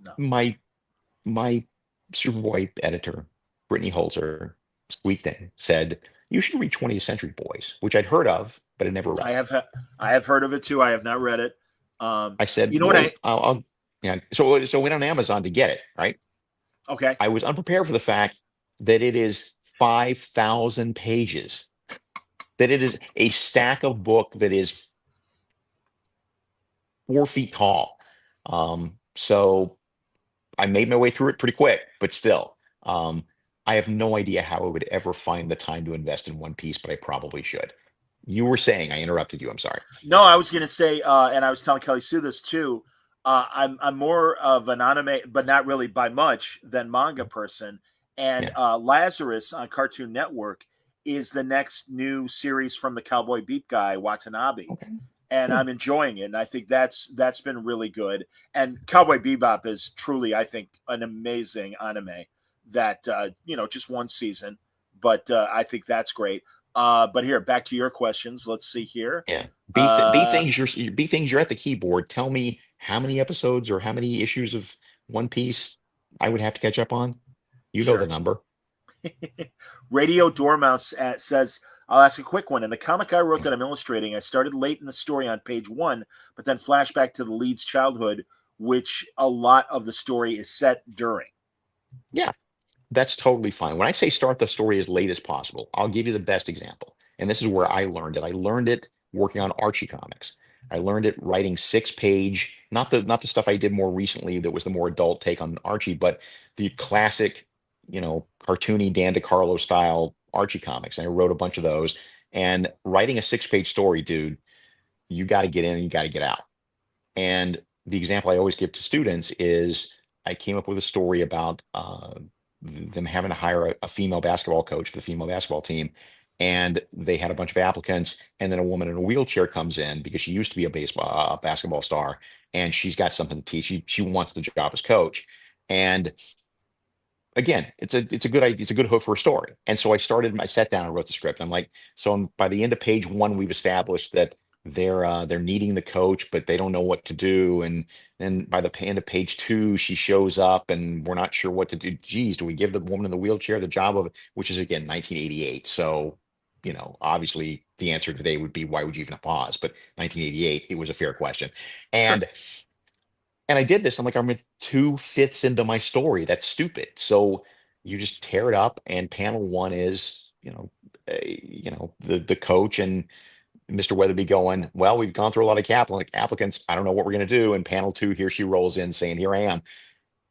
No. My Superboy editor, Brittany Holzer, sweet thing, said you should read 20th Century Boys, which I'd heard of, but had never read. I have heard of it too. I have not read it. I said, you know what I'll yeah. So went on Amazon to get it. Right. Okay. I was unprepared for the fact that it is 5,000 pages. That it is a stack of book that is 4 feet tall. So I made my way through it pretty quick, but still, I have no idea how I would ever find the time to invest in One Piece, but I probably should. You were saying, I interrupted you. I'm sorry. No, I was going to say, and I was telling Kelly Sue this too. I'm more of an anime, but not really by much, than manga person. And Lazarus on Cartoon Network is the next new series from the Cowboy Beep guy Watanabe. Okay. And I'm enjoying it. And I think that's been really good. And Cowboy Bebop is truly, I think, an amazing anime that, just one season. But I think that's great. But here, back to your questions. Let's see here. Yeah. Things, you're at the keyboard. Tell me how many episodes or how many issues of One Piece I would have to catch up on. You know the number. Radio Dormouse says, I'll ask a quick one. In the comic I wrote that I'm illustrating, I started late in the story on page 1, but then flashed back to the lead's childhood, which a lot of the story is set during. Yeah, that's totally fine. When I say start the story as late as possible, I'll give you the best example. And this is where I learned it. I learned it working on Archie comics. I learned it writing 6-page, not the stuff I did more recently that was the more adult take on Archie, but the classic, cartoony Dan DeCarlo style Archie comics. And I wrote a bunch of those. And writing a 6-page story, dude, you got to get in and you got to get out. And the example I always give to students is I came up with a story about them having to hire a female basketball coach for the female basketball team. And they had a bunch of applicants. And then a woman in a wheelchair comes in because she used to be a basketball star. And she's got something to teach. She wants the job as coach. And again, it's a good idea. It's a good hook for a story. And so I sat down and wrote the script. I'm like, by the end of page 1, we've established that they're needing the coach, but they don't know what to do. And then by the end of page 2, she shows up and we're not sure what to do. Geez, do we give the woman in the wheelchair the job of, which is again, 1988. So, obviously the answer today would be, why would you even pause? But 1988, it was a fair question. And I did this. I'm like, I'm 2/5 into my story. That's stupid. So you just tear it up. And panel 1 is, the coach and Mr. Weatherby going, well, we've gone through a lot of applicants. I don't know what we're going to do. And panel 2, here she rolls in saying, here I am.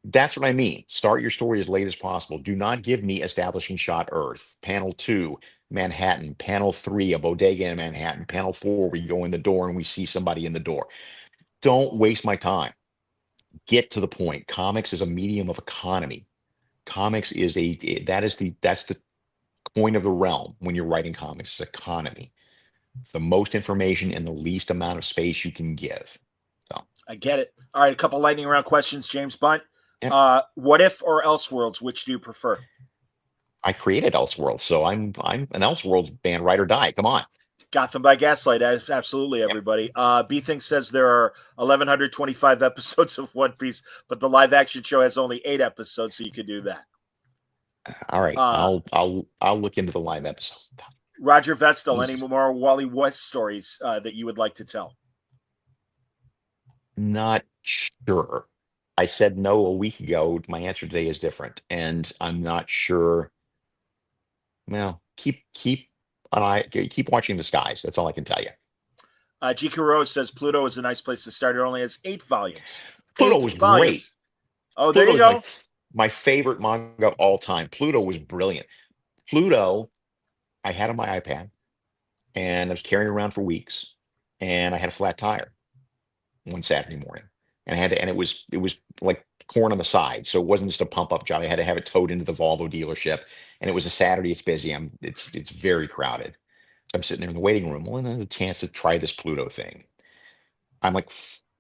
That's what I mean. Start your story as late as possible. Do not give me establishing shot Earth. Panel 2, Manhattan. Panel 3, a bodega in Manhattan. Panel 4, we go in the door and we see somebody in the door. Don't waste my time. Get to the point. Comics is a medium of economy. Comics is that's the coin of the realm when you're writing comics. It's economy. The most information in the least amount of space you can give. So I get it. All right, a couple lightning round questions, James Bunt. Yep. What If or Elseworlds? Which do you prefer? I created Elseworlds, so I'm an Elseworlds band, ride or die. Come on. Gotham by Gaslight, absolutely, everybody. B-Thing says there are 1,125 episodes of One Piece, but the live action show has only 8 episodes, so you could do that. All right, I'll look into the live episode. Roger Vestal, any more Wally West stories that you would like to tell? Not sure. I said no a week ago. My answer today is different, and I'm not sure. Well, keep keep watching the skies. That's all I can tell you. G. Rose says Pluto is a nice place to start. It only has 8 volumes. Pluto 8 was volumes. great. Oh, there Pluto you go. is my favorite manga of all time. Pluto was brilliant. Pluto, I had on my iPad, and I was carrying it around for weeks, and I had a flat tire one Saturday morning, and I had to, and it was like corn on the side, so it wasn't just a pump up job. I had to have it towed into the Volvo dealership, and it was a Saturday. It's busy. It's very crowded. I'm sitting there in the waiting room. Well, and I had a chance to try this Pluto thing. I'm like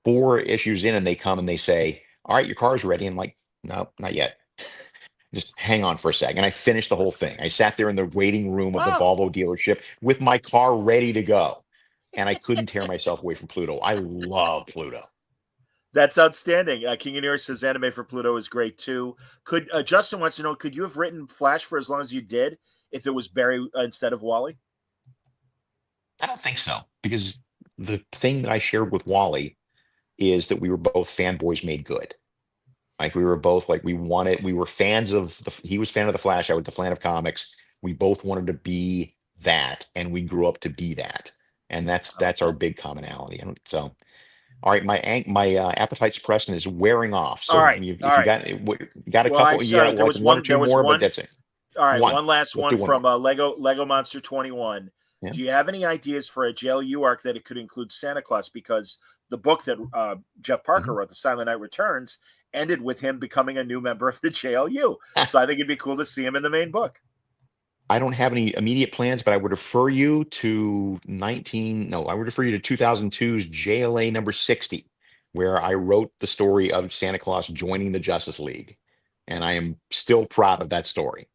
4 issues in, and they come and they say, "All right, your car's ready." And I'm like, "No, not yet. Just hang on for a second." I finished the whole thing. I sat there in the waiting room of the Wow. Volvo dealership with my car ready to go, and I couldn't tear myself away from Pluto. I love Pluto. That's outstanding. King of Near says anime for Pluto is great too. Could Justin wants to know, could you have written Flash for as long as you did if it was Barry instead of Wally? I don't think so, because the thing that I shared with Wally is that we were both fanboys made good. Like we were both like we were fans of he was fan of the Flash, I was the fan of comics. We both wanted to be that, and we grew up to be that, and that's our big commonality. And so, all right, my appetite suppressant is wearing off. So All right, if all you right. got a Well, couple, I'm you got sorry, there like was one or one. two There was more, one. but that's it. All right, one last Let's one do one from more. Lego Monster 21. Yeah. Do you have any ideas for a JLU arc that it could include Santa Claus? Because the book that Jeff Parker wrote, The Silent Night Returns, ended with him becoming a new member of the JLU. So I think it'd be cool to see him in the main book. I don't have any immediate plans, but I would refer you to 2002's JLA number 60, where I wrote the story of Santa Claus joining the Justice League. And I am still proud of that story.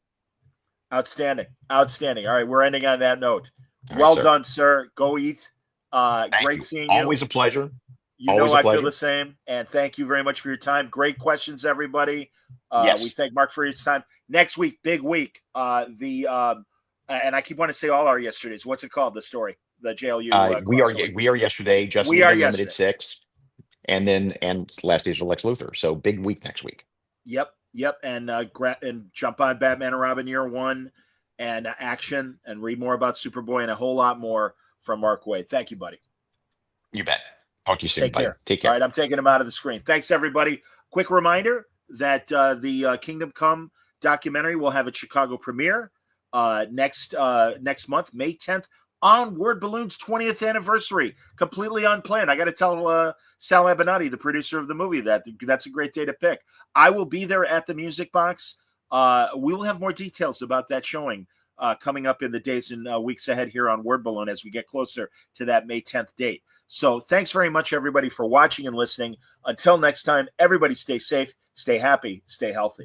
Outstanding. Outstanding. All right, we're ending on that note. All right, Well sir. done, sir. Go eat. Thank Great you. seeing you. Always a pleasure. You Always know a I feel pleasure. the same. And thank you very much for your time. Great questions, everybody. Yes. We thank Mark for his time. Next week, big week. And I keep wanting to say all our yesterdays. What's it called? The story, the JLU. We are yesterday. Justice We League are Unlimited yesterday. 6, and Last Days of Lex Luthor. So big week next week. Yep. And jump on Batman and Robin Year One, and action, and read more about Superboy and a whole lot more from Mark Waid. Thank you, buddy. You bet. Talk to you soon. Take buddy. care. Take care. All right, I'm taking him out of the screen. Thanks, everybody. Quick reminder that the Kingdom Come documentary will have its Chicago premiere next month, May 10th, on Word Balloon's 20th anniversary. Completely unplanned. I got to tell Sal Abinati, the producer of the movie, that's a great day to pick. I will be there at the Music Box. We will have more details about that showing coming up in the days and weeks ahead here on Word Balloon as we get closer to that May 10th date. So thanks very much, everybody, for watching and listening. Until next time, everybody stay safe, stay happy, stay healthy.